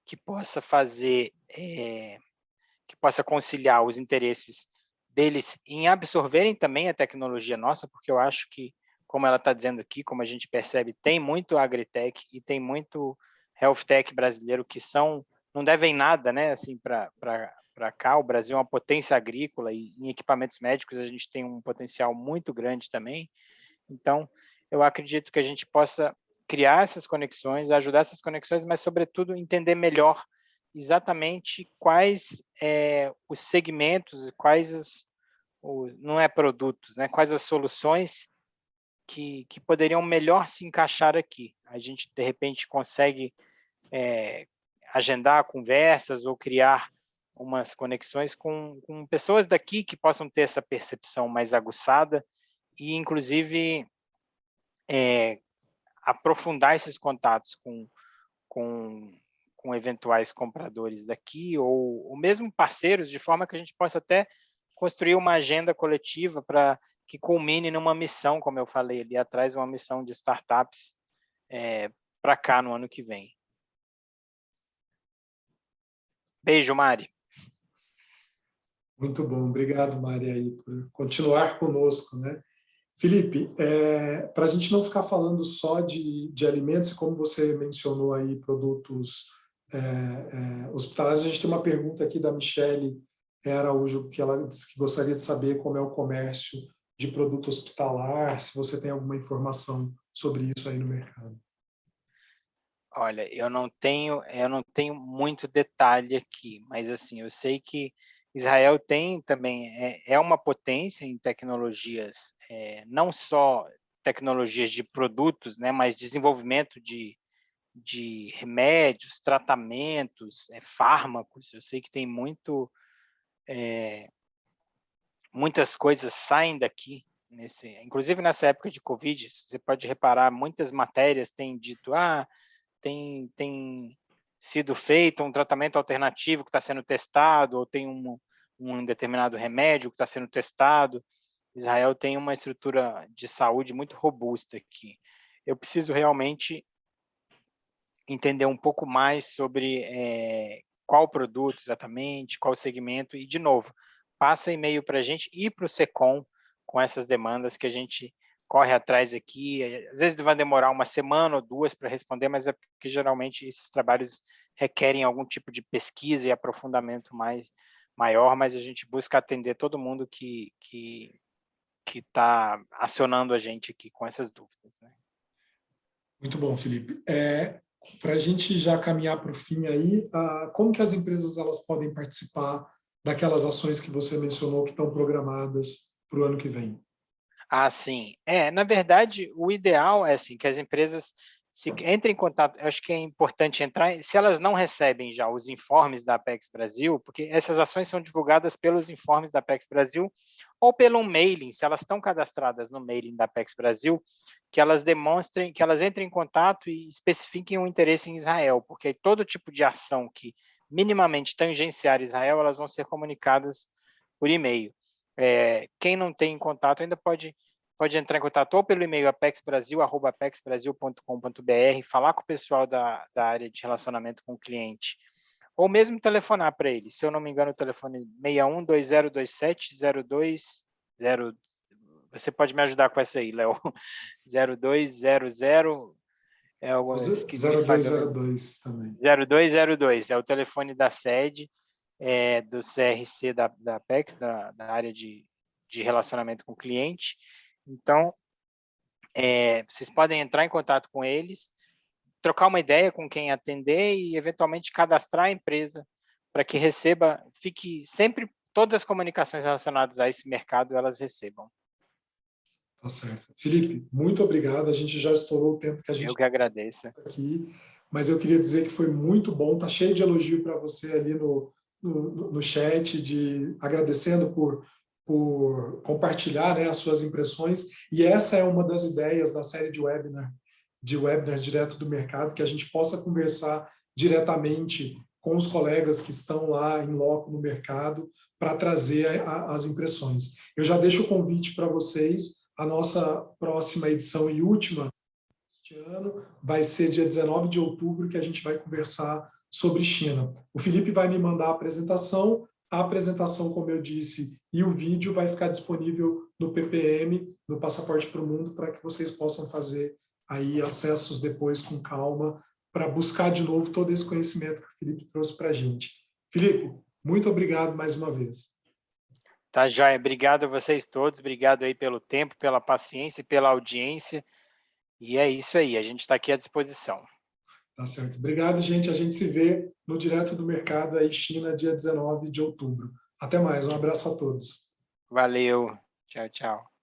que possa fazer, que possa conciliar os interesses deles em absorverem também a tecnologia nossa, porque eu acho que, como ela está dizendo aqui, como a gente percebe, tem muito agritech e tem muito health tech brasileiro que não devem nada, né, assim, para cá. O Brasil é uma potência agrícola e em equipamentos médicos a gente tem um potencial muito grande também. Então, eu acredito que a gente possa criar essas conexões, ajudar essas conexões, mas, sobretudo, entender melhor exatamente quais os segmentos, não é produtos, né? Quais as soluções que poderiam melhor se encaixar aqui. A gente, de repente, consegue agendar conversas ou criar umas conexões com pessoas daqui que possam ter essa percepção mais aguçada e, inclusive, aprofundar esses contatos com, com eventuais compradores daqui ou mesmo parceiros, de forma que a gente possa até construir uma agenda coletiva para que culmine numa missão, como eu falei ali atrás, uma missão de startups para cá no ano que vem. Beijo, Mari. Muito bom, obrigado, Mari, aí, por continuar conosco, né? Felipe, para a gente não ficar falando só de alimentos, e como você mencionou aí, produtos hospitalares, a gente tem uma pergunta aqui da Michele Araújo, que ela disse que gostaria de saber como é o comércio de produto hospitalar, se você tem alguma informação sobre isso aí no mercado. Olha, eu não tenho muito detalhe aqui, mas assim, eu sei que Israel tem também é uma potência em tecnologias, não só tecnologias de produtos, né, mas desenvolvimento de remédios, tratamentos, fármacos. Eu sei que tem muitas coisas saem daqui inclusive nessa época de Covid, você pode reparar, muitas matérias têm dito, tem sido feito um tratamento alternativo que está sendo testado, ou tem um determinado remédio que está sendo testado. Israel tem uma estrutura de saúde muito robusta aqui. Eu preciso realmente entender um pouco mais sobre qual produto exatamente, qual segmento, e, de novo, passa e-mail para a gente e para o SECOM com essas demandas que a gente corre atrás aqui. Às vezes vai demorar 1 semana ou 2 para responder, mas é porque geralmente esses trabalhos requerem algum tipo de pesquisa e aprofundamento maior, mas a gente busca atender todo mundo que que tá acionando a gente aqui com essas dúvidas, né? Muito bom, Felipe. Para a gente já caminhar para o fim aí, como que as empresas elas podem participar daquelas ações que você mencionou que estão programadas para o ano que vem? Ah, sim. Na verdade, o ideal é assim, que as empresas entrem em contato. Eu acho que é importante entrar, se elas não recebem já os informes da Apex Brasil, porque essas ações são divulgadas pelos informes da Apex Brasil ou pelo mailing, se elas estão cadastradas no mailing da Apex Brasil, que elas demonstrem, que elas entrem em contato e especifiquem o interesse em Israel, porque todo tipo de ação que minimamente tangenciar Israel, elas vão ser comunicadas por e-mail. Quem não tem contato ainda pode entrar em contato ou pelo e-mail apexbrasil@apexbrasil.com.br, falar com o pessoal da área de relacionamento com o cliente, ou mesmo telefonar para eles. Se eu não me engano, o telefone 61-2027-0200. Você pode me ajudar com essa aí, Léo? 0200, esqueci, falhou. 0202 também. 0202, é o telefone da sede, do CRC da Apex, da área de relacionamento com o cliente. Então, vocês podem entrar em contato com eles, trocar uma ideia com quem atender e, eventualmente, cadastrar a empresa para que fique sempre, todas as comunicações relacionadas a esse mercado, elas recebam. Tá certo. Felipe, muito obrigado. A gente já estourou o tempo que a gente Eu que agradeço. aqui, mas eu queria dizer que foi muito bom. Tá cheio de elogio para você ali no chat, agradecendo por compartilhar, né, as suas impressões. E essa é uma das ideias da série de webinar direto do mercado, que a gente possa conversar diretamente com os colegas que estão lá em loco no mercado para trazer as impressões. Eu já deixo o convite para vocês. A nossa próxima edição e última este ano vai ser dia 19 de outubro, que a gente vai conversar sobre China. O Felipe vai me mandar a apresentação, como eu disse, e o vídeo vai ficar disponível no PPM, no Passaporte para o Mundo, para que vocês possam fazer aí acessos depois com calma, para buscar de novo todo esse conhecimento que o Felipe trouxe para a gente. Felipe, muito obrigado mais uma vez. Tá, joia. Obrigado a vocês todos, obrigado aí pelo tempo, pela paciência e pela audiência. E é isso aí, a gente está aqui à disposição. Tá certo. Obrigado, gente. A gente se vê no Direto do Mercado aí, China, dia 19 de outubro. Até mais. Um abraço a todos. Valeu. Tchau, tchau.